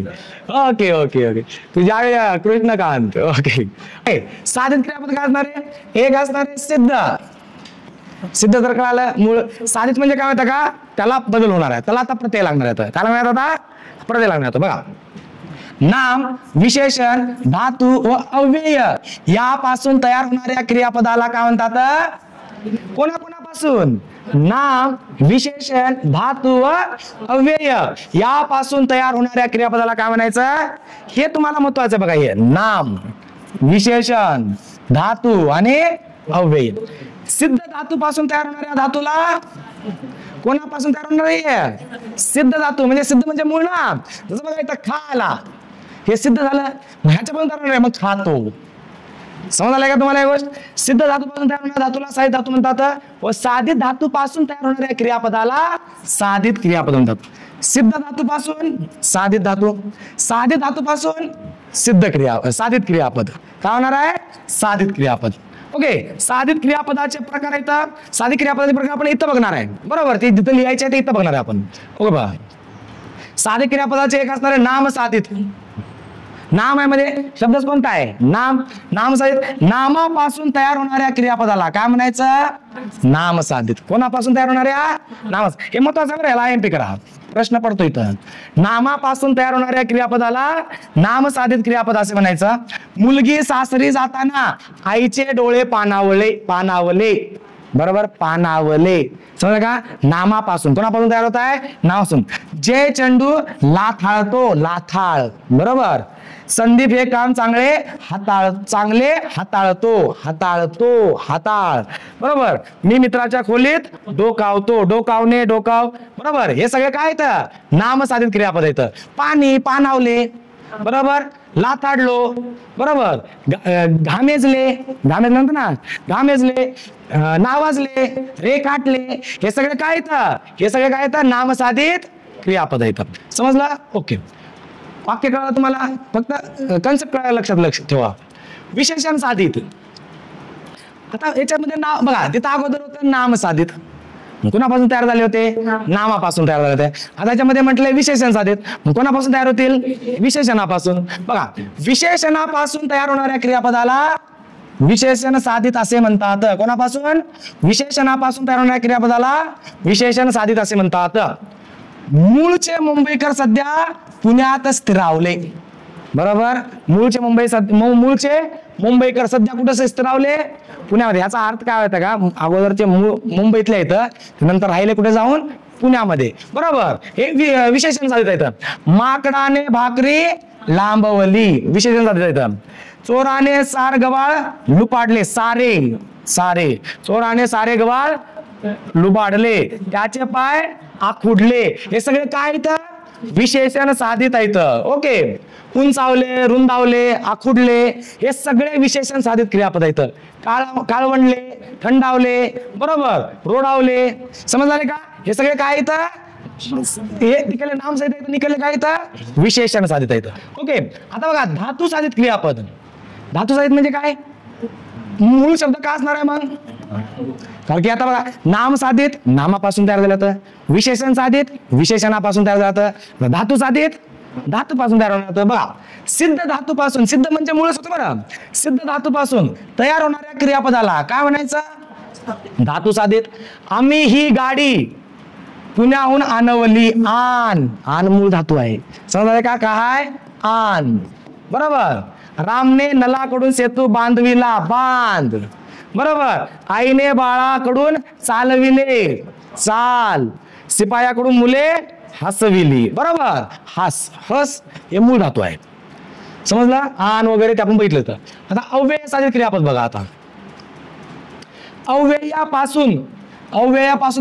ओके ओके ओके. तुझ्या कृष्णकांत, ओके. साधित क्रियापद काय असणार आहे, एक असणार आहे सिद्ध. सिद्ध जर कळालं, मूळ. साधित म्हणजे काय माहिती का, त्याला बदल होणार आहे, त्याला आता प्रत्यय लागणार आहे. त्याला माहिती आता प्रत्यय लागणार आहे. बघा, नाम, विशेषण, धातू व अव्यय यापासून तयार होणाऱ्या क्रियापदाला काय म्हणतात, कोणाकोणापासून, नाम, विशेषण, धातू व अव्यय यापासून तयार होणाऱ्या क्रियापदाला काय म्हणायचं, हे तुम्हाला महत्वाचं बघा. हे नाम, विशेषण, धातू आणि अव्यय. सिद्ध धातू पासून तयार होणाऱ्या धातूला कोणापासून तयार होणार आहे, सिद्ध धातू. म्हणजे सिद्ध म्हणजे मूळ ना, जसं बघा इथं खाला, हे सिद्ध झालं, ह्याच्यापासून तयार होणार आहे, मग खातो. समज आलाय का तुम्हाला ही गोष्ट. सिद्ध धातू पासून तयार होणाऱ्या धातूला साधित धातू म्हणतात व साधित धातू पासून तयार होणाऱ्या क्रियापदाला साधित क्रियापद म्हणतात. सिद्ध धातू पासून साधित धातू, साधित धातू पासून सिद्ध क्रिया, साधित क्रियापद काय होणार आहे, साधित क्रियापद. ओके, साधित क्रियापदाचे प्रकार आहेत. साधित क्रियापदाचे प्रकार आपण इथं बघणार आहे. बरोबर, ते जिथं लिहायचे आहे ते इथं बघणार आहे आपण. ओके बघा, साधित क्रियापदाचे एक असणार आहे नाम साधित. नाम आहे मध्ये शब्दच कोणता आहे? नाम. नामसाधित नामापासून तयार होणाऱ्या क्रियापदाला काय म्हणायचं? नामसाधित. कोणापासून तयार होणाऱ्या? नामस. हे महत्वाचं बरं, याला IMP करा, प्रश्न पडतो इथं. नामापासून तयार होणाऱ्या क्रियापदाला नामसाधित क्रियापद असे म्हणायचं. मुलगी सासरी जाताना आईचे डोळे पाणावले. बरोबर, पाणावले. समजा का? नामापासून. कोणापासून तयार होत आहे? नावापासून. जे चेंडू लाथाळतो, लाथाळ. बरोबर. संदीप हे काम चांगले हाताळतो. बरोबर. मी मित्राच्या खोलीत डोकावतो, डोकावणे, डोकाव. बरोबर. हे सगळे काय येतं? नामसाधित क्रियापद येतं. पाणी, पाणावले. बरोबर. लाथाडलो. बरोबर. घामेजले, म्हणतो ना, घामेजले. नावाजले, रेखाटले. हे सगळे काय येतं? हे सगळे काय येतं? नामसाधित क्रियापद येतात. समजलं? ओके. वाक्य कळलं तुम्हाला? फक्त कन्सेप्ट कळायला लक्षात ठेवा. विशेषण साधित. आता याच्यामध्ये नाव बघा, तिथं अगोदर होतं नामसाधित. कोणापासून तयार झाले होते? नामापासून तयार झाले होते. आता याच्यामध्ये म्हटलंय विशेषण साधित. कोणापासून तयार होतील? विशेषणापासून. बघा, विशेषणापासून तयार होणाऱ्या क्रियापदाला विशेषण साधित असे म्हणतात. कोणापासून? विशेषणापासून तयार होणाऱ्या क्रियापदाला विशेषण साधित असे म्हणतात. मूळचे मुंबईकर सध्या पुण्यात स्थिरावले. बरोबर. मूळचे मुंबईकर सध्या कुठे स्थिरावले? पुण्यामध्ये. याचा अर्थ काय होता का? अगोदरचे मुंबईतले येतं, नंतर राहिले कुठे जाऊन? पुण्यामध्ये. बरोबर. हे विशेषण साधित येतं. माकडाने भाकरी लांबवली. विशेषण साधित येतं. चोराने सार गवाळ लुपाडले. सारे. चोराने सारे गवाळ लुबाडले. त्याचे पाय आखुडले. हे सगळे काय येतं? विशेषण साधित येतं. ओके. उंचावले, रुंदावले, आखुडले, हे सगळे विशेषण साधित क्रियापद येतं. काळवंडले, थंडावले. बरोबर. रोडावले. समजले का? हे सगळे काय येतं? हे तिकडे नाम साधित येतं, निकडे काय येतं? विशेषण साधित येतं. ओके. आता बघा, धातू साधित क्रियापद. धातू साधित म्हणजे काय? मूळ शब्द काय असणार आहे मग? कारण की आता बघा, नाम साधित नामापासून तयार झालं होतं. विशेषण साधित विशेषणापासून तयार झालं होतं. धातू साधित धातूपासून तयार होणार होतं. बघा, सिद्ध धातूपासून, सिद्ध म्हणजे मूळच होतं बरं. सिद्ध धातूपासून तयार होणाऱ्या क्रियापदाला काय म्हणायचं? धातू साधित. आम्ही ही गाडी पुण्याहून आणवली. आण मूळ धातू आहे. समजा का? काय? आण. बरोबर. रामने नलाकडून सेतू बांधविला. बांध. बरोबर. आईने बाळाकडून चालविले. चाल. शिपायाकडून मुले हसविली. बरोबर. हस हे मूळ धातू आहे. समजला? आण वगैरे ते आपण बघितलं होतं. आता अव्यय साधित क्रियापद बघा. आता अव्ययापासून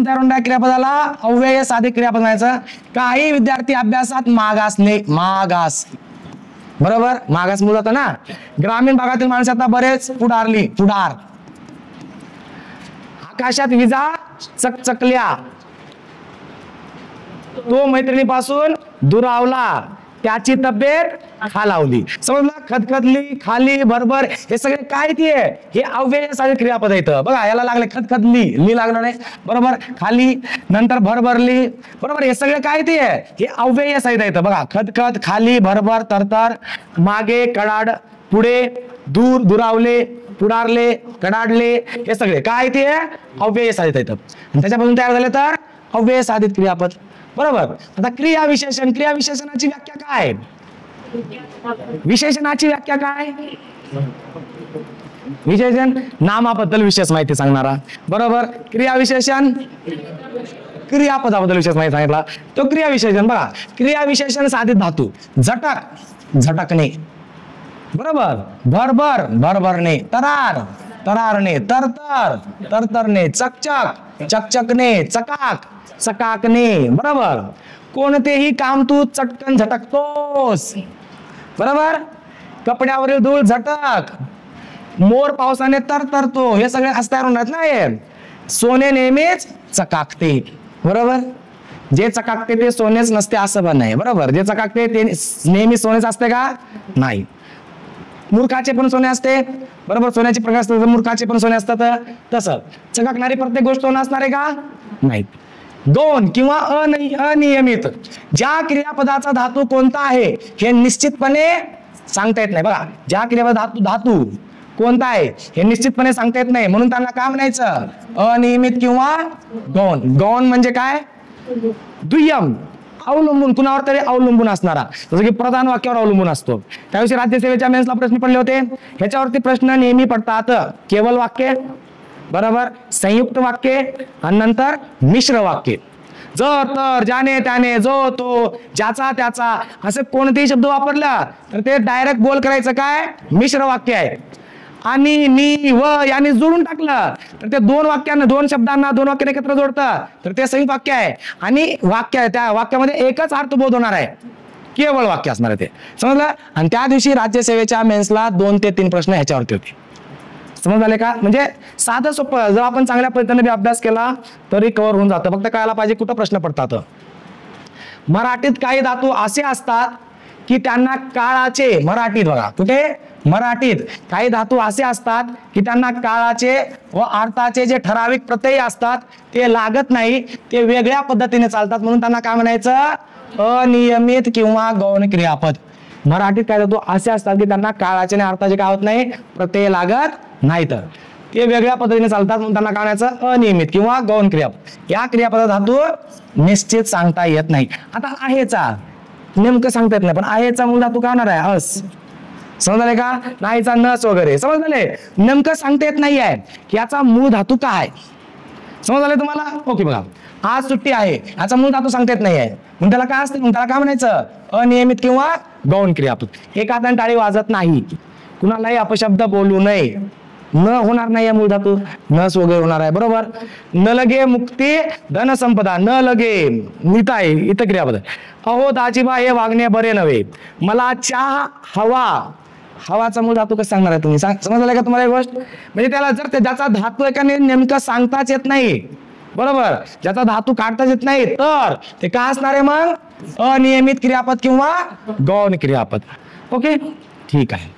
तयार होणाऱ्या क्रियापदाला अव्यय साधित क्रियापद म्हणायचं. काही विद्यार्थी अभ्यासात मागास. बरोबर. मागास मूळ होतं ना. ग्रामीण भागातील माणसं आता बरेच पुढार. आकाशात विजा चकचकल्या. तो मैत्रिणीपासून दुरावला. त्याची तब्येत खालावली. समजला? खदखदली, खाली, भरभर, हे सगळे काय ते? हे अव्यय साधित क्रियापद येतं. बघा, याला लागले खदखदली, लागणार नाही. बरोबर. खाली, नंतर भरभरली. बरोबर. हे सगळे काय ते? हे अव्यय साधित येतं. बघा, खदखद, खाली, भरभर, तरतर, मागे, कडाड, पुढे, दूर, दुरावले, पुढारले, कडाडले, हे सगळे काय ते? अव्यय साधित येतं. त्याच्यापासून तयार झाले तर अव्यय साधित क्रियापद. बरोबर. आता क्रियाविशेषणाची व्याख्या काय? विशेषणाची व्याख्या काय? विशेषण नामाबद्दल विशेष माहिती सांगणारा. बरोबर. क्रियाविशेषण क्रियापदाबद्दल विशेष माहिती सांगितला. तो क्रियाविशेषण. बघा, क्रियाविशेषण साधित धातू. झटकणे. बरोबर. भरभरणे. तरारणे. तरतरणे. चकचकणे. चकाकणे. बरोबर. कोणतेही काम तू चटकन झटकतोस. बरोबर. कपड्यावरील धूळ झटक. मोर पावसाने तरतरतो. हे सगळे तयार होणार ना. हे सोने नेहमीच चकाकते. बरोबर. जे चकाकते ते सोनेच नसते असं पण नाही. बरोबर. जे चकाकते ते नेहमी सोनेच असते का? नाही. मूर्खाचे पण सोने असते. बरोबर. सोन्याचे प्रकार असतात, मूर्खाचे पण सोने असतात. तसं चकाकणारी प्रत्येक गोष्ट सोनं असणार आहे का? नाही. दोन किंवा अनियमित. ज्या क्रियापदाचा धातू कोणता आहे हे निश्चितपणे सांगता येत नाही. बघा ज्या क्रियापद धातू कोणता आहे हे निश्चितपणे सांगता येत नाही, म्हणून त्यांना काय म्हणायचं, अनियमित किंवा गौण. गौण म्हणजे काय, दुय्यम, अवलंबून, कुणावर तरी अवलंबून असणारा, जसं की प्रधान वाक्यावर अवलंबून असतो. त्याविषयी राज्यसेवेच्या मेन्सला प्रश्न पडले होते. ह्याच्यावरती प्रश्न नेहमी पडतात. केवळ वाक्य बरोबर, संयुक्त वाक्य आणि नंतर मिश्र वाक्य. जर तर, ज्याने त्याने, जो तो, ज्याचा त्याचा, असं कोणतेही शब्द वापरला तर ते डायरेक्ट बोल करायचं काय, मिश्र वाक्य आहे. आणि, नी, व याने जोडून टाकलं तर ते दोन वाक्यांना, दोन शब्दांना दोन वाक्याने एकत्र जोडतं तर ते संयुक्त वाक्य आहे. आणि वाक्य, त्या वाक्यामध्ये एकच अर्थबोध होणार आहे, केवळ वाक्य असणार आहे ते, समजलं. आणि त्या दिवशी राज्यसेवेच्या मेन्सला 2 ते 3 प्रश्न ह्याच्यावरती होते. समजले का, म्हणजे साधं सोपं, जर आपण चांगल्या पद्धतीने अभ्यास केला तरी कव्हर होऊन जातं. फक्त कळायला पाहिजे कुठं प्रश्न पडतात. मराठीत काही धातू असे असतात की त्यांना काळाचे, मराठीत बघा कुठे, मराठीत काही धातू असे असतात की त्यांना काळाचे व अर्थाचे जे ठराविक प्रत्यय असतात ते लागत नाही, ते वेगळ्या पद्धतीने चालतात, म्हणून त्यांना काय म्हणायचं, अनियमित किंवा गौण क्रियापद. मराठीत काय धातू असे असतात की त्यांना काळाचे आणि अर्थाचे काय होत नाही, प्रत्यय लागत नाही, तर ते वेगळ्या पद्धतीने चालतात, म्हणून त्यांना काय म्हणायचं, अनियमित किंवा गौण क्रियापद. या क्रियापदा धातू निश्चित सांगता येत नाही. आता आहेचा नेमकं सांगता येत नाही, पण आहेचा मूळ धातू काय होणार आहे, अस. समजले का, नाहीचा नस वगैरे, समजले. नेमकं सांगता येत नाही आहे की याचा मूळ धातू काय, समजले तुम्हाला. ओके, बघा आज सुट्टी आहे, याचा मूळ धातू सांगता येत नाही आहे, मग त्याला काय असते, मग त्याला काय म्हणायचं, अनियमित किंवा गौण क्रियापद. एका हाताने टाळी वाजत नाही, कुणालाही अपशब्द बोलू नये, न होणार नाही या मूळ धातू, नस वगैरे होणार आहे, बरोबर. न लगे मुक्ती धन संपदा, न लगे नीता आहे इथं क्रियापद. अहो दाजीबा हे वागणे बरे नव्हे, मला चहा हवा, हवाचा मूळ धातू कसं सांगणार आहे तुम्ही, समजलं का तुम्हाला एक गोष्ट. म्हणजे त्याला जर ज्याचा धातू आहे का नेमकं सांगताच येत नाही, बरोबर, ज्याचा धातू काढताच येत नाही तर ते काय असणार आहे मग, अनियमित क्रियापद किंवा गौण क्रियापद. ओके, ठीक आहे.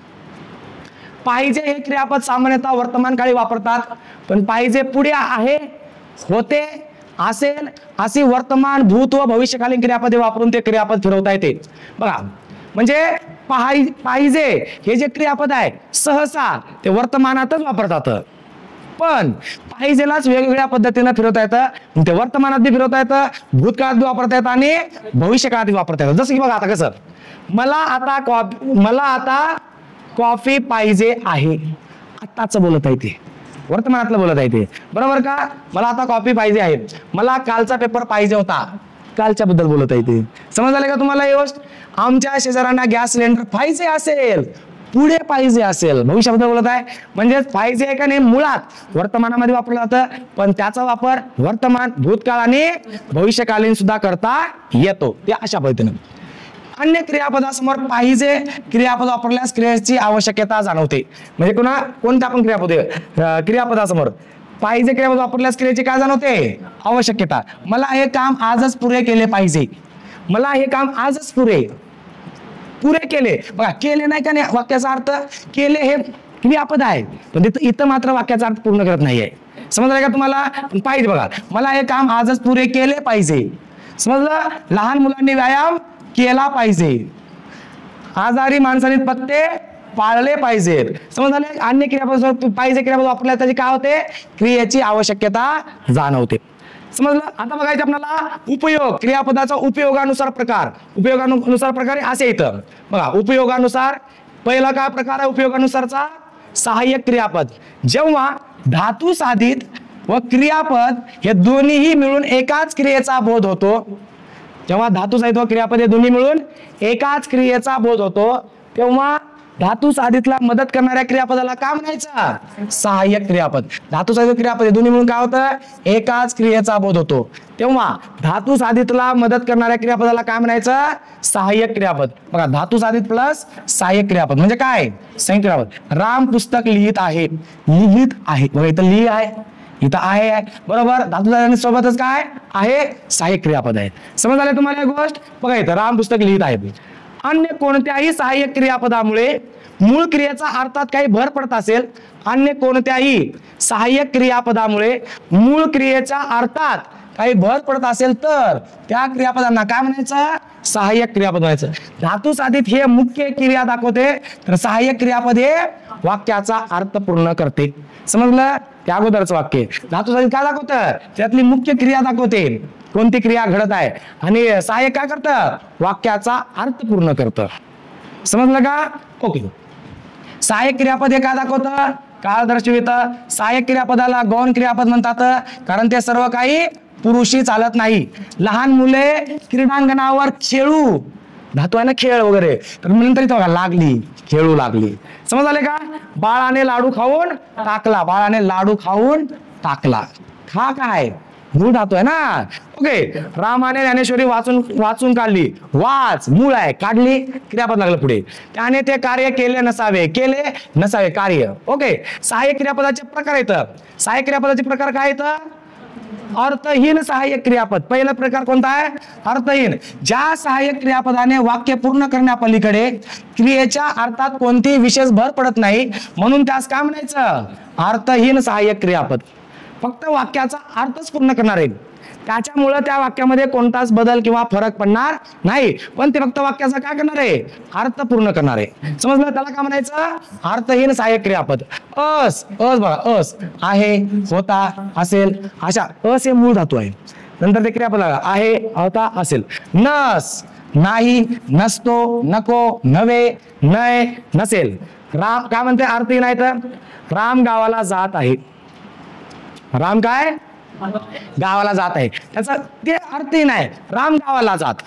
पाहिजे हे क्रियापद सामान्यतः वर्तमान काळी वापरतात, पण पाहिजे पुढे आहे, होते, असेल अशी वर्तमान, भूत व भविष्यकालीन क्रियापदे वापरून ते क्रियापद फिरवता येते. बघा म्हणजे पाहिजे हे जे क्रियापद आहे सहसा ते वर्तमानातच वापरतात, पण पाहिजेलाच वेगवेगळ्या पद्धतीने फिरवता येतं. ते वर्तमानात बी फिरवता येतं, भूतकाळात बी वापरता येतं आणि भविष्यकाळात बी वापरता येतं. जसं की बघा आता कसं, मला आता कॉफी पाहिजे आहे, आताच बोलत आहे ते, वर्तमानातलं बोलत आहे ते, बरोबर का. मला आता कॉफी पाहिजे आहे, मला कालचा पेपर पाहिजे होता, कालच्या बद्दल बोलत आहे ते. समजलं का तुम्हाला ही गोष्ट. आमच्या शेजाऱ्यांना गॅस सिलेंडर पाहिजे असेल, पुढे पाहिजे असेल, भविष्याबद्दल बोलत आहे. म्हणजे पाहिजे आहे का नाही मुळात वर्तमानामध्ये वापरलं जातं, पण त्याचा वापर वर्तमान, भूतकाळ आणि भविष्यकालीन सुद्धा करता येतो, ते अशा पद्धतीने. अन्य क्रियापदासमोर पाहिजे क्रियापद वापरल्यास क्रियेची आवश्यकता जाणवते. म्हणजे कोणत्या पण क्रियापदासमोर पाहिजे क्रियापद वापरल्यास क्रियेची काय जाणवते, आवश्यकता. मला हे काम आजच पुरे केले पाहिजे, मला हे काम आजच पुरे केले. बघा केले नाही का नाही, वाक्याचा अर्थ केले हे क्रियापद आहे, पण इथं मात्र वाक्याचा अर्थ पूर्ण करत नाहीये. समजलं का तुम्हाला. पाहिजे बघा, मला हे काम आजच पुरे केले पाहिजे, समजलं. लहान मुलांनी व्यायाम केला पाहिजे, आजारी माणसाने पत्ते पाळले पाहिजेत, समजले. अन्य क्रियापद पाहिजे क्रियापद वापरल्या त्याची काय होते, क्रियेची आवश्यकता जाणवते, समजलं. आता बघायचं आपल्याला उपयोग, क्रियापदाचा उपयोगानुसार प्रकार असे इथं बघा. उपयोगानुसार पहिला काय प्रकार आहे उपयोगानुसारचा, सहाय्यक क्रियापद. जेव्हा धातू साधित व क्रियापद हे दोन्हीही मिळून एकाच क्रियेचा बोध होतो, जेव्हा धातू साधित व क्रियापद हे दोन्ही मिळून एकाच क्रियेचा बोध होतो, तेव्हा धातू साधितला मदत करणाऱ्या क्रियापदाला काय म्हणायचं, सहाय्यक क्रियापद. धातू साधित क्रियापद दोन्ही मिळून काय होतं, एकाच क्रियेचा बोध होतो, तेव्हा धातू साधितला मदत करणाऱ्या क्रियापदाला काय म्हणायचं, सहाय्यक क्रियापद. बघा धातू साधित प्लस सहाय्यक क्रियापद म्हणजे काय, संयुक्त क्रियापद. राम पुस्तक लिहित आहे, बघा इथं लिहि आहे, इथं आहे, बरोबर. धातू साधित सोबतच काय आहे, सहाय्यक क्रियापद आहे. समज आले तुम्हाला एक गोष्ट. बघा इथं राम पुस्तक लिहित आहे. अन्य कोणत्याही सहाय्यक क्रियापदामुळे मूळ क्रियेचा अर्थात काही भर पडत असेल, अन्य कोणत्याही सहाय्यक क्रियापदामुळे मूळ क्रियेच्या अर्थात काही भर पडत असेल तर त्या क्रियापदांना काय म्हणायचं? सहाय्यक क्रियापद म्हणायचं. धातू साधित हे मुख्य क्रिया दाखवते, तर सहाय्यक क्रियापद हे वाक्याचा अर्थ पूर्ण करते. समजलं? त्या अगोदरचं वाक्य धातू साधित काय दाखवतं? त्यातली मुख्य क्रिया दाखवते, कोणती क्रिया घडत आहे, आणि सहाय्यक काय करतं? वाक्याचा अर्थ पूर्ण करतं. समजलं का? ओके. सहाय्यक क्रियापद हे काय दाखवतं? काळ दर्शवितं. सहाय्यक क्रियापदाला गौण क्रियापद म्हणतात, कारण ते सर्व काही पुरुषी चालत नाही. लहान मुले क्रीडांगणावर खेळू, धातू आहे ना खेळ वगैरे, तर नंतर इथं बघा लागली, खेळू लागली. समज आले का? बाळाने लाडू खाऊन टाकला, बाळाने लाडू खाऊन टाकला. खा काय? मूळ धातू आहे ना. ओके. रामाने ज्ञानेश्वरी वाचून काढली, वाच मूळ आहे, काढली क्रियापद लागलं पुढे. त्याने ते कार्य केले नसावे, केले नसावे कार्य. ओके. सहाय्यक क्रियापदाचे प्रकार आहेत. सहाय्यक क्रियापदाचे प्रकार काय आहेत? अर्थहीन सहाय्यक क्रियापद. पहिला प्रकार कोणता आहे? अर्थहीन. ज्या सहाय्यक क्रियापदाने वाक्य पूर्ण करण्यापलीकडे क्रियेच्या अर्थात कोणतीही विशेष भर पडत नाही, म्हणून त्यास काय म्हणायचं? अर्थहीन सहाय्यक क्रियापद. फक्त वाक्याचा अर्थच पूर्ण करणार आहे, त्याच्यामुळे त्या वाक्यामध्ये कोणताच बदल किंवा फरक पडणार नाही, पण ते फक्त वाक्याचा काय करणार आहे? अर्थ पूर्ण करणार आहे. समजलं? त्याला काय म्हणायचं? अर्थहीन सहाय्यक क्रियापद. अस बघा, अस आहे, होता, असेल, अशा. अस हे मूळ धातू आहे. नंतर ते क्रियापद आहे, होता, असेल. नस नाही, नसतो, नको, नव्हे, नय, नसेल. राम काय म्हणते? अर्थहीन आहे तर राम गावाला जात आहे. राम काय? गावाला जात आहे, त्याचा ते अर्थहीन आहे. राम गावाला जात,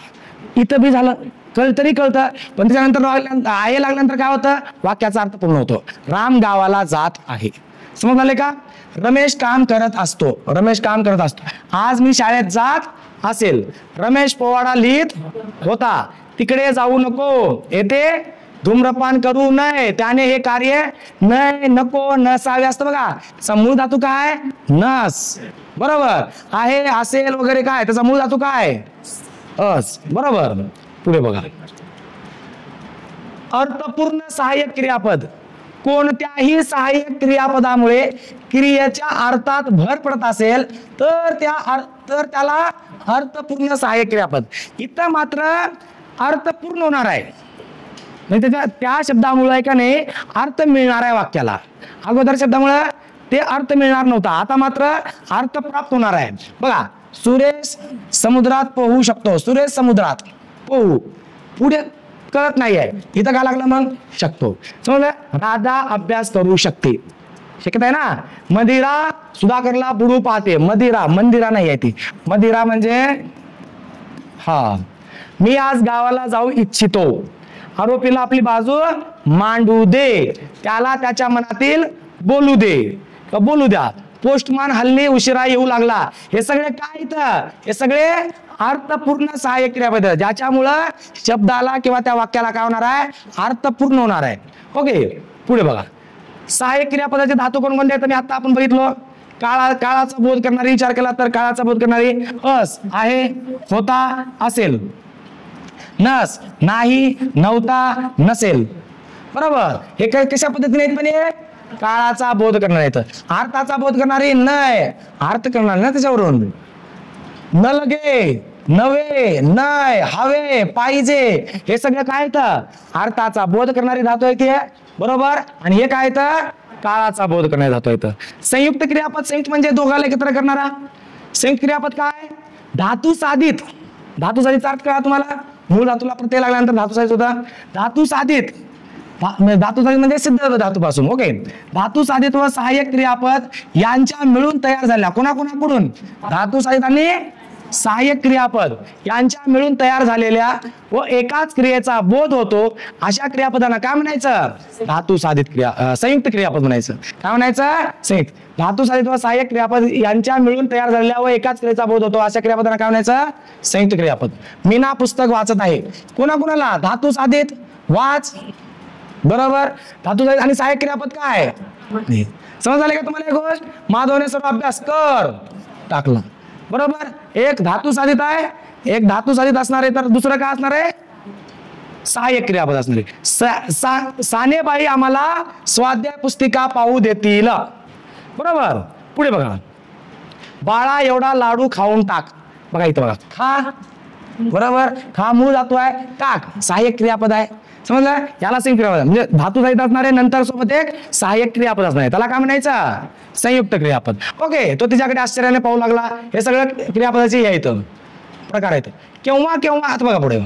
इथं बी झालं तरी कळतं, पण त्याच्यानंतर आहे लागल्यानंतर काय होतं? वाक्याचा अर्थ पूर्ण होतो. राम गावाला जात आहे. समज आले का? रमेश काम करत असतो, रमेश काम करत असतो. आज मी शाळेत जात असेल, रमेश पोवाडा लिहित होता. तिकडे जाऊ नको, येथे धूम्रपान करू नये, त्याने हे कार्य नये, नको, नसावे असतं बघा. मूळ धातू काय? नस. बरोबर. आहे, असेल वगैरे काय, त्याचा मूळ धातू काय? अस. बरोबर. पुढे बघा. अर्थपूर्ण सहाय्यक क्रियापद. कोणत्याही सहाय्यक क्रियापदामुळे क्रियेच्या अर्थात भर पडत असेल तर त्याला अर्थपूर्ण सहाय्यक क्रियापद. इथं मात्र अर्थ पूर्ण होणार आहे, म्हणजे त्या शब्दामुळे का नाही अर्थ मिळणार आहे वाक्याला. अगोदर शब्दामुळे ते अर्थ मिळणार नव्हता, आता मात्र अर्थ प्राप्त होणार आहे. बघा, सुरेश समुद्रात पोहू शकतो. सुरेश समुद्रात पोहू, पुढे कळत नाहीये, इथं काय लागलं मग? शकतो. समजलं? राधा अभ्यास करू शकते, शिकत आहे ना. मदिरा सुधाकरला बुडू पाहते. मदिरा, मंदिरा नाही आहे ती. मदिरा म्हणजे हा. मी आज गावाला जाऊ इच्छितो. आरोपीला आपली बाजू मांडू दे, त्याला त्याच्या मनातील बोलू दे, बोलू द्या. पोस्टमॅन हल्ली उशिरा येऊ लागला. हे सगळे काय इथं? हे सगळे अर्थपूर्ण सहाय्यक क्रियापद, ज्याच्यामुळं शब्दाला किंवा त्या वाक्याला काय होणार आहे? अर्थपूर्ण होणार आहे. ओके. पुढे बघा. सहाय्यक क्रियापदाचे धातू कोणकोणते आहेत? मी आता आपण बघितलो. काळाचा बोध करणारी, विचार केला तर काळाचा बोध करणारी अस, आहे, होता, असेल. नस नाही, नव्हता, नसेल. बरोबर. हे कशा पद्धतीने आहेत? पण हे काळाचा बोध करणार आहेत. अर्थाचा बोध करणारी नय, अर्थ करणार ना त्याच्यावरून. न लगे, नवे, नय, हवे, पाहिजे, हे सगळं काय येतं? अर्थाचा बोध करणारी धातू आहे. बरोबर. आणि हे काय येतं? काळाचा बोध करणारी धातू येतं. संयुक्त क्रियापद. संयुक्त म्हणजे दोघाला एकत्र करणारा. संयुक्त क्रियापद काय? धातू साधित. धातू साधितचा अर्थ काय तुम्हाला? मूळ धातूला प्रत्यय लागल्यानंतर धातू साधित होता. धातू साधित, धातू साधित म्हणजे सिद्ध धातूपासून. ओके. धातू साधित व सहाय्यक क्रियापद यांच्या मिळून तयार झाल्या. कोणाकोणाकडून? धातू साधित आणि सहाय्यक क्रियापद यांच्या मिळून तयार झालेल्या व एकाच क्रियेचा बोध होतो अशा क्रियापदांना काय म्हणायचं? धातू साधित संयुक्त क्रियापद म्हणायचं. काय म्हणायचं? संयुक्त. धातू साधित व सहाय्यक क्रियापद यांच्या मिळून तयार झालेल्या व एकाच क्रियेचा बोध होतो अशा क्रियापदांना काय म्हणायचं? संयुक्त क्रियापद. मीना पुस्तक वाचत आहे. कोणाकोणाला? धातू साधित वाच. बरोबर. धातू साधित आणि सहाय्यक क्रियापद काय? समज झाले का तुम्हाला? एक गोष्ट, माधवने सर्व अभ्यास कर टाकला. बरोबर. एक धातू साधित आहे, एक धातू साधित असणार आहे, तर दुसरं काय असणार आहे? सहाय्यक क्रियापद असणार आहे. सानेबाई आम्हाला स्वाध्याय पुस्तिका पाहू देतील. बरोबर. पुढे बघा. बाळा एवढा लाडू खाऊन टाक. बघा इथं बघा, खा, बरोबर, खा मूळ धातू आहे, टाक सहाय्यक क्रियापद आहे. समजलं, याला संयुक्त क्रियापद म्हणजे धातू सहित असणारे नंतर सोबत एक सहाय्यक क्रियापद असणार आहे, त्याला काय म्हणायचं, संयुक्त क्रियापद. ओके, तो तिच्याकडे आश्चर्याने पाहू लागला. हे सगळं क्रियापदाचे हे इथं प्रकार आहेत. केव्हा केव्हा, आता बघा पुढे,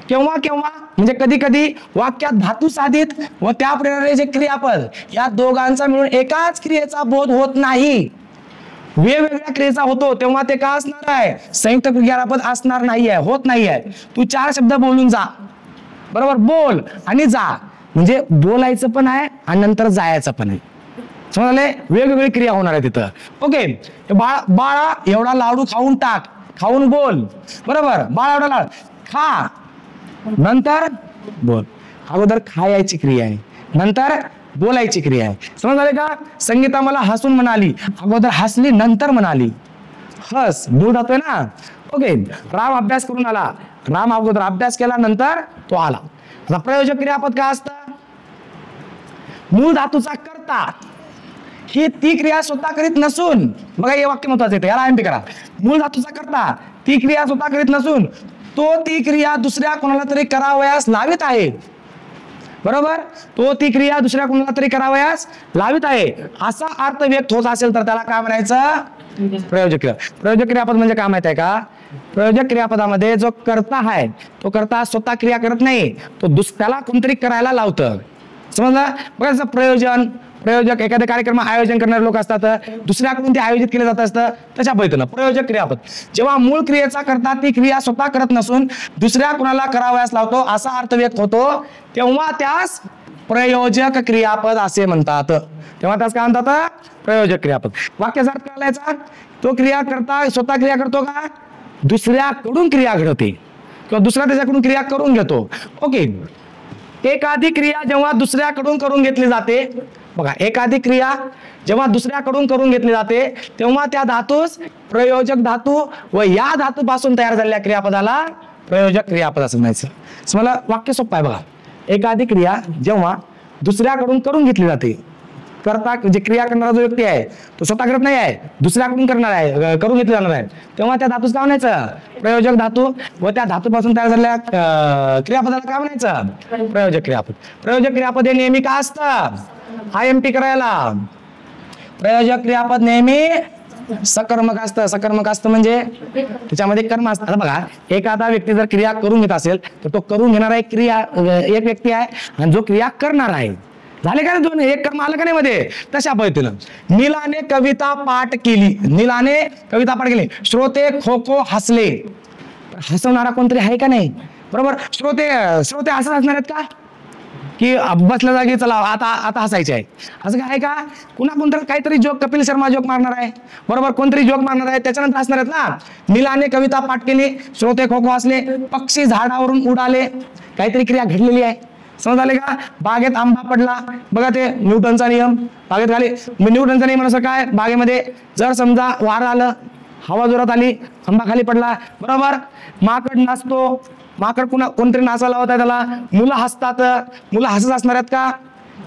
केव्हा केव्हा म्हणजे कधी कधी वाक्यात धातू साधित व त्या प्रेरणारे जे क्रियापद या दोघांचा मिळून एकाच क्रियेचा बोध होत नाही, वेगवेगळ्या क्रियेचा होतो, तेव्हा ते का असणार आहे, संयुक्त क्रियापद असणार नाही आहे, होत नाही आहे. तू 4 शब्द बोलून जा, बरोबर, बोल आणि जा, म्हणजे बोलायचं पण आहे आणि नंतर जायचं पण आहे. समजले, वेगवेगळी क्रिया होणार आहे तिथं. ओके, बाळा एवढा लाडू खाऊन टाक, खाऊन बोल, बरोबर, बाळा एवढा लाडू खा, नंतर बोल. अगोदर खायची क्रिया आहे, नंतर बोलायची क्रिया आहे. समज झाले का. संगीता मला हसून म्हणाली, अगोदर हसली नंतर म्हणाली, हस मूळ धातू आहे ना. ओके, राम अभ्यास करून आला, राम अगोदर अभ्यास केला नंतर तो आला. आता प्रयोजक क्रियापद काय असतं, मूळ धातूचा कर्ता ही ती क्रिया स्वतः करीत नसून, बघा हे वाक्य महत्वाचं आहे, याला एमपी करा. मूळ धातूचा कर्ता ती क्रिया स्वतः करीत नसून तो ती क्रिया दुसऱ्या कोणाला तरी करावयास लावित आहे, बरोबर, तो ती क्रिया दुसऱ्या कोणाला तरी करावयास लावित आहे, असा अर्थ व्यक्त होत असेल तर त्याला काय म्हणायचं, प्रयोजक क्रिया. प्रयोजक क्रियापद म्हणजे काय माहित आहे का, प्रयोजक क्रियापदामध्ये जो कर्ता आहे तो कर्ता स्वतः क्रिया करत नाही, तो त्याला कोणतरी करायला लावतं. समजलं, बघा प्रयोजन, प्रयोजक एखाद्या कार्यक्रम आयोजन करणारे लोक असतात, दुसऱ्याकडून ते आयोजित केले जात असतं, तशा पद्धतीनं प्रयोजक क्रियापद जेव्हा मूळ क्रियेचा करता ती क्रिया स्वतः करत नसून दुसऱ्या कुणाला करावयास लावतो असा अर्थ व्यक्त होतो, तेव्हा त्यास प्रयोजक क्रियापद असे म्हणतात. तेव्हा त्यास काय म्हणतात, प्रयोजक क्रियापद. वाक्याचा अर्थ कळायचा, तो क्रिया करता स्वतः क्रिया करतो का, दुसऱ्याकडून क्रिया घडवते किंवा दुसरा त्याच्याकडून क्रिया करून घेतो. ओके, एखादी क्रिया जेव्हा दुसऱ्याकडून करून घेतली जाते, बघा एखादी क्रिया जेव्हा दुसऱ्याकडून करून घेतली जाते तेव्हा त्या धातूस प्रयोजक धातू व या धातूपासून तयार झालेल्या क्रियापदाला प्रयोजक क्रियापद असं म्हणायचं. मला वाक्य सोपं आहे बघा. एखादी क्रिया जेव्हा दुसऱ्याकडून करून घेतली जाते, करता जे क्रिया करणारा जो व्यक्ती आहे तो स्वतः करत नाही आहे, दुसऱ्याकडून करणार आहे, करून घेतली जाणार आहे, तेव्हा त्या धातूस काय म्हणायचं, प्रयोजक धातू व त्या धातूपासून तयार झालेल्या क्रियापदाला काय म्हणायचं, प्रयोजक क्रियापद. प्रयोजक क्रियापद हे नेहमी काय असतं, आयएमपी करायला. प्रयोजक क्रियापद नेहमी सकर्मक असतं. सकर्मक असतं म्हणजे त्याच्यामध्ये कर्म असतं. आता बघा, एखादा व्यक्ती जर क्रिया करून घेत असेल तर तो करून घेणारा एक व्यक्ती आहे आणि जो क्रिया करणार आहे. झाले का दोन, एक कर्म आलं का नाही मध्ये, तशा पद्धतीनं. नीलाने कविता पाठ केली, नीलाने कविता पाठ केली, श्रोते खो खो हसले. हसवणारा कोणतरी आहे का नाही, बरोबर. श्रोते हसत असणार आहेत का, की बसल्या जागी चला आता हसायचे आहे, असं काय आहे का, कुणा कोणतरी काहीतरी जोक, कपिल शर्मा जोक मारणार आहे, बरोबर, कोणतरी जोक मारणार आहे त्याच्यानंतर हसणार आहेत ना. नीलाने कविता पाठ केली, श्रोते खो खो हसले, पक्षी झाडावरून उडाले, काहीतरी क्रिया घडलेली आहे. समज आले का. बागेत आंबा पडला, बघा ते न्यूटनचा नियम, बागेत खाली न्यूटनचा नियम असं काय, बागेमध्ये जर समजा वारं आलं, हवा जोरात आली, आंबा खाली पडला, बरोबर. माकड नाचतो, माकड कोणतरी नाचायला होता त्याला, मुलं हसतात, मुलं हसत असणार आहेत का,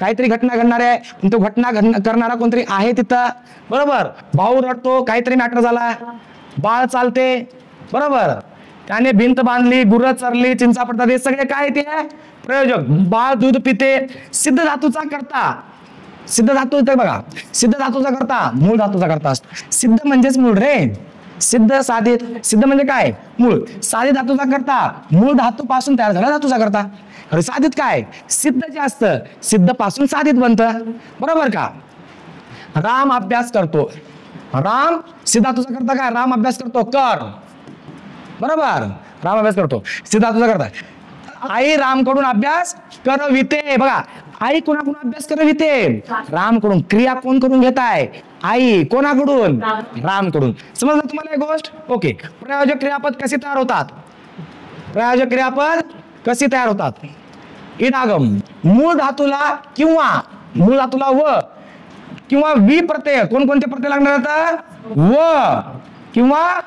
काहीतरी घटना घडणार आहे, तो घटना करणारा कोणतरी आहे तिथं, बरोबर. भाऊ रडतो, काहीतरी मॅटर झाला, बाळ चालते, बरोबर, त्याने भिंत बांधली, गुरं चरली, चिंचा पडतात, हे सगळे काय ते प्रयोजक. बाळ दूध पिते, सिद्ध धातूचा करता, सिद्ध धातू बघा, सिद्ध धातूचा करता मूळ धातूचा करता असतो. सिद्ध म्हणजेच मूळ रे, सिद्ध साधित, सिद्ध म्हणजे काय, मूळ. साधित धातूचा करता मूळ धातू पासून तयार झाला धातूचा करता. अरे साधित काय, सिद्ध जे असतं सिद्ध पासून साधित बनतं, बरोबर का. राम अभ्यास करतो, राम सिद्ध धातूचा करता काय, राम अभ्यास करतो, कर, बरोबर, राम अभ्यास करतो, सिद्ध धातूचा करता. आई रामकडून अभ्यास करविते, बघा आई कोणाकडून अभ्यास करविते, रामकडून. क्रिया कोण करून घेत आहे, आई, कोणाकडून, रामकडून. समजलं तुम्हाला एक गोष्ट. ओके, प्रयोजक क्रियापद कसे तयार होतात, प्रयोजक क्रियापद कसे तयार होतात. इडागम, मूळ धातूला किंवा मूळ धातूला व किंवा वी प्रत्यय, कोणकोणते प्रत्यय लागणार आहेत, व किंवा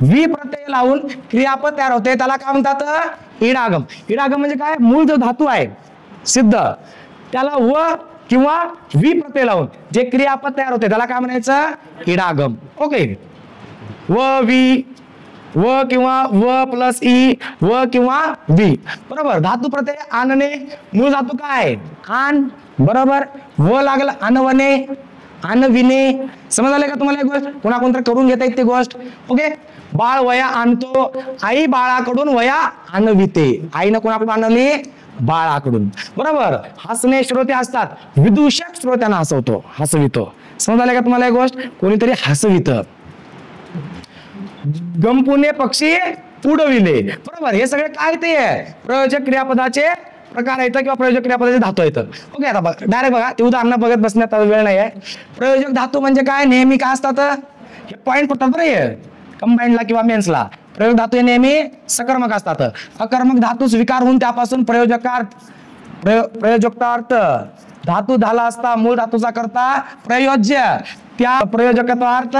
वी प्रत्यय लावून क्रियापद तयार होते, त्याला काय म्हणतात, इडागम. इडागम म्हणजे काय, मूळ जो धातू आहे सिद्ध त्याला व किंवा वी प्रत्यय लावून जे क्रियापद तयार होते त्याला काय म्हणायचं? इडागम. ओके. व वी, व किंवा व प्लस ई, व किंवा वी. बरोबर. धातू प्रत्यय आणणे, मूळ धातू काय? आण. बरोबर. व लागला आणवणे, आणविणे. समजले का तुम्हाला एक गोष्ट? कोणाकोणतर करून घेता येते गोष्ट. ओके. बाळ वया आणतो, आई बाळाकडून वया आणविते. आईनं कोणाकडून आणली? बाळाकडून. बरोबर. हसणे श्रोते असतात, विदूषक श्रोत्यांना हसवतो, हसवितो. समजले का तुम्हाला एक गोष्ट? कोणीतरी हसवित. गंपुने पक्षी उडविले. बरोबर. हे सगळे काय ते प्रयोजक क्रियापदाचे प्रकार आहेत किंवा प्रयोजक क्रियापदाचे धातू आहेत. ओके. आता बघा डायरेक्ट बघा, ते उदाहरण बघत बसण्यात वेळ नाही आहे. प्रयोजक धातू म्हणजे काय? नेहमी काय असतात? हे पॉईंट पडतात बरं. हे कंबाईनला किंवा मेन्सला प्रयोजक धातू हे नेहमी सकर्मक असतात. अकर्मक धातू स्वीकार होऊन त्यापासून प्रयोजकार्थ धातू झाला असता मूळ धातूचा करता प्रयोज्य. त्या प्रयोजकत्वार्थ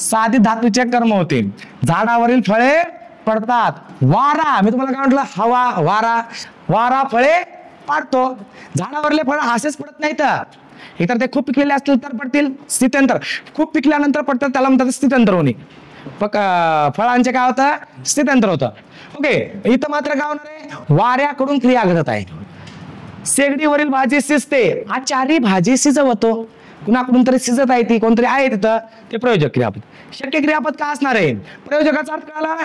साधित धातूचे कर्म होते. झाडावरील फळे पडतात. वारा, मी तुम्हाला काय म्हटलं? हवा, वारा. वारा फळे पाडतो. झाडावरले फळ असेच पडत नाहीत. एकतर ते खूप पिकलेले असतील तर पडतील. स्थित्यंतर, खूप पिकल्यानंतर पडतात त्याला म्हणतात स्थित्यंतर होणे. फळांचे काय होतं? स्थित्यंतर होतं. ओके. इथं मात्र काय होणार आहे? वाऱ्याकडून क्रिया घडत आहे. शेगडीवरील भाजी शिजते, आचारी भाजी शिजवतो. कुणाकडून तरी शिजत आहे ती, कोणतरी आहे तिथं, ते प्रयोजक क्रियापद. शक्य क्रियापद का असणार आहे? प्रयोजकाचा अर्थ कळला?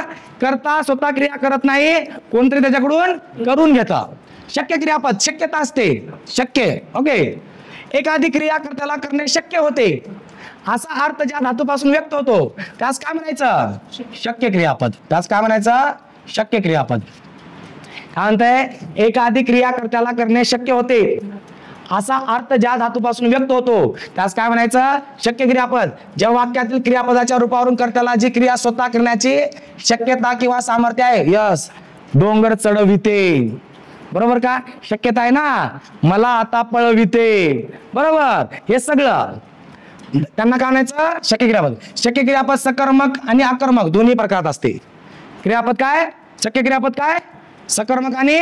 करता स्वतः क्रिया करत नाही, कोणतरी त्याच्याकडून करून घेता. शक्य क्रियापद शक्यता असते, शक्य. ओके. एखादी क्रिया करताना करणे शक्य होते असा अर्थ ज्या धातूपासून व्यक्त होतो त्यास काय म्हणायचं? शक्य क्रियापद. त्यास काय म्हणायचं? शक्य क्रियापद. काय म्हणताय? एखादी क्रिया करत्याला करणे शक्य होते असा अर्थ ज्या धातूपासून व्यक्त होतो त्यास काय म्हणायचं? शक्य क्रियापद. ज्या वाक्यातील क्रियापदाच्या रूपावरून करत्याला जी क्रिया स्वतः करण्याची शक्यता किंवा सामर्थ्य आहे. यस. डोंगर चढविते. बरोबर का? शक्यता आहे ना. मला आता पळविते. बरोबर. हे सगळं त्यांना काय म्हणायचं? शक्य क्रियापद. शक्य क्रियापद सकर्मक आणि अकर्मक दोन्ही प्रकारात असते. क्रियापद काय? शक्य क्रियापद काय? सकर्मक आणि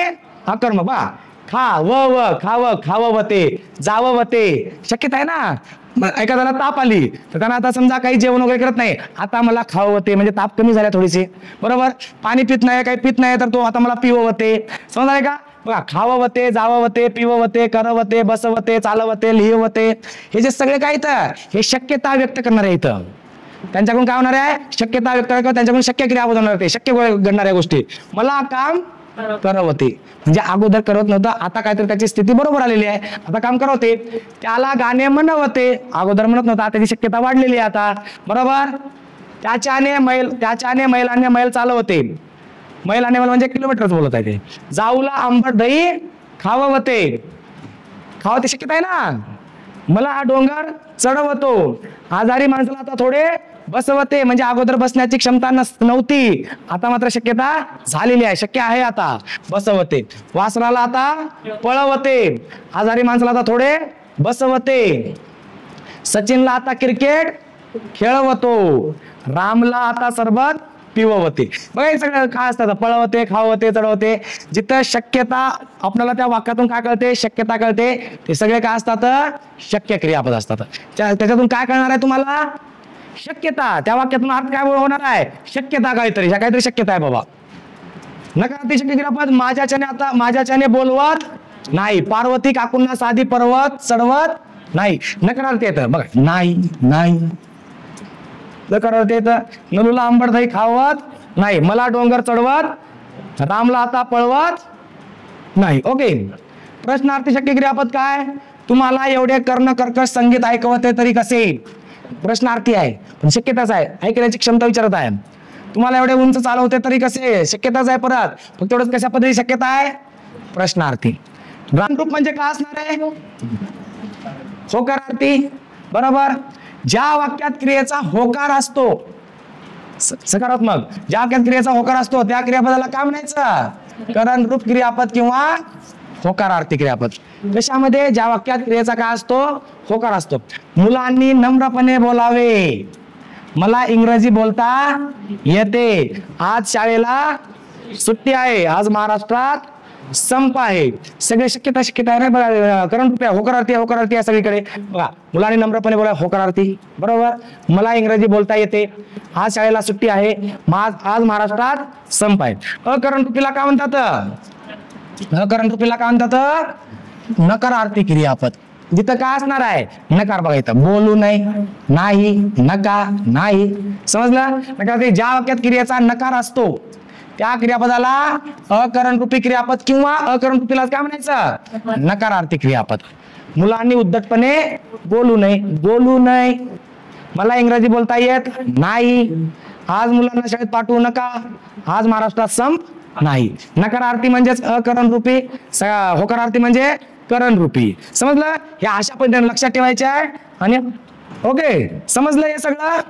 अकर्मक. बा खा व खाव, खाववते, जाववते. शक्यता आहे ना. एखाद्याला ताप आली तर त्यांना आता समजा काही जेवण वगैरे करत नाही, आता मला खाववते म्हणजे ताप कमी झाला थोडीशी. बरोबर. पाणी पित नाही, काही पित नाही तर तो आता मला पिववते. समजलं का? बघा, खाववते, जाववते, पिववते, करवते, बसवते, चालवते, लिहवते. हे जे सगळे काय इथं हे शक्यता व्यक्त करणारे इथं. त्यांच्याकडून काय होणार आहे? शक्यता व्यक्त कर, त्यांच्याकडून शक्य क्रिया होणार आहे. शक्य घडणाऱ्या गोष्टी. मला काम करवते म्हणजे अगोदर करत नव्हतं, आता काहीतरी त्याची स्थिती बरोबर आलेली आहे, आता काम करवते. त्याला गाणे म्हणवते, अगोदर म्हणत नव्हता, त्याची शक्यता वाढलेली आहे आता. बरोबर. त्याच्याने महिलांनी मैल चालवते. महिलांनी म्हणजे किलोमीटर बोलत आहे ते. जाऊला आंबट दही खाववते. खावते शक्यता आहे ना. मला हा डोंगर चढवतो. आजारी माणसाला आता थोडे बसवते म्हणजे अगोदर बसण्याची क्षमता नव्हती, आता मात्र शक्यता झालेली आहे, शक्य आहे आता. बसवते. वासराला आता पळवते. आजारी माणसाला आता थोडे बसवते. सचिनला आता क्रिकेट खेळवतो. रामला आता सरबत पिववते. बघा हे सगळं काय असतं? पळवते, खावते, चढवते. जिथं शक्यता आपल्याला त्या वाक्यातून काय कळते? शक्यता कळते. ते सगळे काय असतात? शक्य क्रियापद असतात. त्याच्यातून काय कळणार आहे तुम्हाला? शक्यता. त्या वाक्यातून अर्थ काय होणार आहे? शक्यता. काहीतरी शक्यता आहे बाबा. नकारार्थी शक्य क्रियापद. माझ्याच्याने बोलवत नाही. पार्वती काकूंना साधी पर्वत चढवत नाही. नकारार्थी येतं बघा. नाही. नकारार्थी येतं. नलूला आंबट दही खावत नाही. मला डोंगर चढवत. रामला आता पळवत नाही. ओके. प्रश्नार्थी शक्य क्रियापद काय? तुम्हाला एवढे कर्ण कर्कश संगीत ऐकवते तरी कसे? प्रश्नार्थी आहे पण शक्यताच आहे. ऐकण्याची क्षमता विचारत आहे. तुम्हाला एवढे उंच चालवते तरी कसे? शक्यताच आहे. परत फक्त एवढंच कशा पद्धती शक्यता आहे? प्रश्नार्थी. ग्रामरूप म्हणजे काय असणार आहे? होकारार्थी. बरोबर. ज्या वाक्यात क्रियेचा होकार असतो सकारात्मक, ज्या वाक्यात क्रियेचा होकार असतो त्या क्रियापदाला काय म्हणायचं? करणरूप क्रियापद किंवा होकारार्थी क्रियापद. कशामध्ये? ज्या वाक्यात क्रियेचा काय असतो? होकार असतो. मुलांनी नम्रपणे बोलावे. मला इंग्रजी बोलता येते. आज शाळेला सुट्टी आहे. आज महाराष्ट्रात संप आहे. सगळे शक्यता आहे ना बघा. करण रूपी होकारार्थी आहे सगळीकडे. बघा मुलांनी नम्रपणे बोला होकारार्थी. बरोबर. मला इंग्रजी बोलता येते. आज शाळेला सुट्टी आहे. आज महाराष्ट्रात संप आहे. अकरण रूपीला काय म्हणतात? अकरण रूपीला काय म्हणतात? नकारार्थी क्रियापद. जिथं काय असणार आहे? नकार. बघा इथं बोलू नाही, नका, नाही. समजलं? नका. ज्या वाक्यात क्रियेचा नकार असतो त्या क्रियापदाला अकरण रूपी क्रियापद किंवा अकरण रूपीला काय म्हणायचं? नकारार्थी क्रियापद. मुलांनी उद्धटपणे बोलू नये. मला इंग्रजी बोलता येत नाही. आज मुलांना शाळेत पाठवू नका. आज महाराष्ट्रात संप नाही. नकारार्थी म्हणजेच अकरण रूपी, होकारार्थी म्हणजे करण रूपी. समजलं? हे अशा पद्धतीने लक्षात ठेवायचे आहे. आणि ओके, समजलं हे सगळं?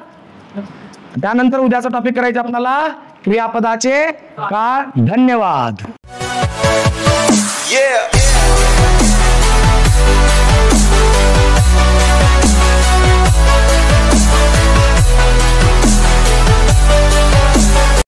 त्यानंतर उद्याचा टॉपिक करायचं आपल्याला क्रियापदाचे काळ. धन्यवाद.